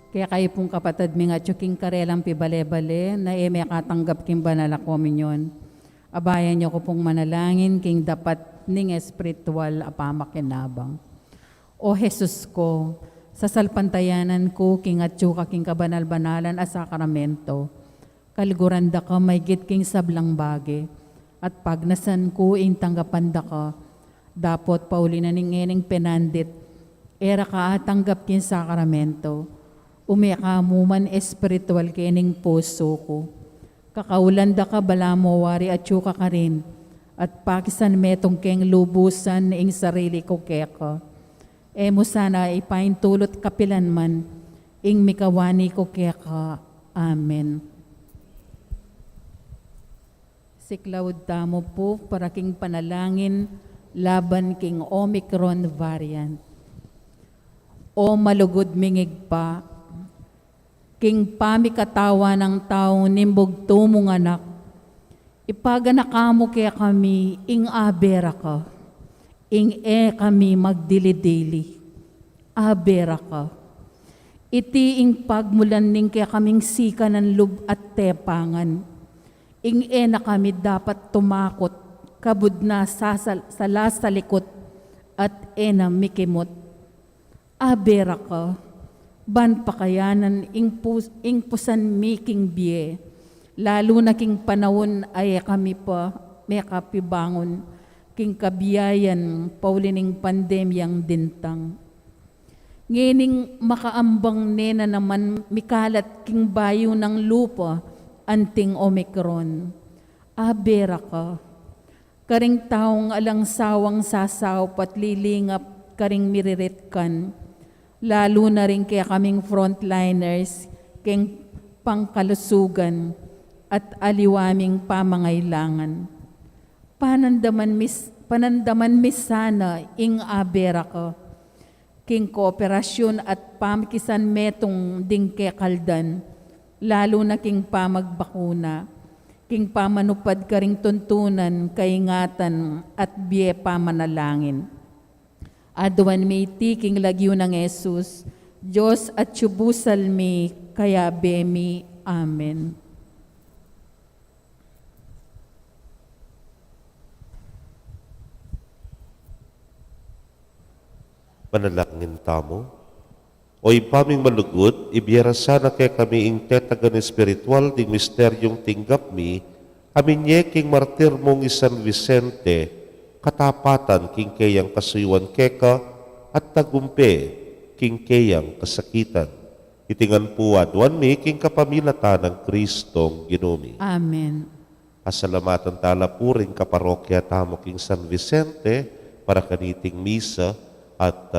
Kaya kayo pong kapatid mi nga tsuking karelang pibale-bale na may katanggap king banal a komunyon. Abayan niyo ko pong manalangin king dapat ning espiritual apamakinabang. O Jesus ko, sa salpantayanan ko king atsuka king kabanal-banalan a sakramento, kalguranda ka may git king sablang bage, at pagnasan ko ing tanggapan da ka, dapot pauli na ning penandit, era ka atanggap kin sakramento, umeka muman espiritual kening puso ko. Kakaulanda ka bala mo wari at yuka ka rin, at pakisan metong keng lubusan ing sarili ko keka. Emo sana ipaintulot kapilan man, ing mikawani ko keka. Amen. Siklawod tamo po para king panalangin laban king Omicron variant. O malugod mingig pa, king pamikatawa ng tao nimbog tumong anak, ipaganakamo kaya kami ing abera ka, ing kami magdili-dili, abera ka. Iti ing pagmulan ning kaya kaming sika ng lub at tepangan, ing na kami dapat tumakot, kabud na sala sa likot, at na mikimot. Abera ka, ban pakayanan ing pusan miking biye, lalo na king panahon ay kami pa may kapibangon, king kabiyayan paulining pandemyang dintang. Ngining makaambang nena naman mikalat king bayo ng lupa, anting Omicron. Abera ka, karing taong alang sawang sasaw pat lilingap karing miriritkan, lalo na rin kaya kaming frontliners, king pangkalusugan at aliwaming pamangailangan. Panandaman mis sana ing abera ka, king kooperasyon at pamikisan metong ding kekaldan, lalo na king pamagbakuna, king pamanupad karing tuntunan, kaingatan at biye pamanalangin. Aduan may tiking lagyo ng Jesus, Diyos at subusal mi, kaya bemi. Amen. Manalangin tamo. O ipaming malugod, ibiyara sana kay kami ing tetagan espiritual ding misteryong tinggap mi, amin king martir mong San Vicente, katapatan king kayang kasuywan keka, at tagumpe king kayang kasakitan. Itingan po adwan mi king kapamilatan ng Kristong Ginumi. Amen. Asalamatan tala puring kaparokya tamo king San Vicente para kaniting misa at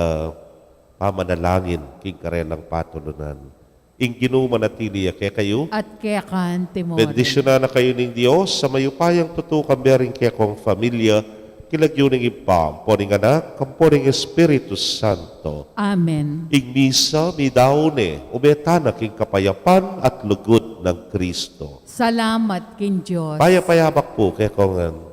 pamanalangin king karelang patulunan. Ing ginumanatili kaya kayo, At kaya kan Timor. bendisyonan na kayo ng Diyos sa mayupayang tutukan bering kaya kong familia, kilagyo ng ipam, poning anak, kamponing Espiritu Santo. Amen. Ing misa, midaone, umetana king kapayapan at lugod ng Kristo. Salamat kin Diyos. Payapayabak po kaya kong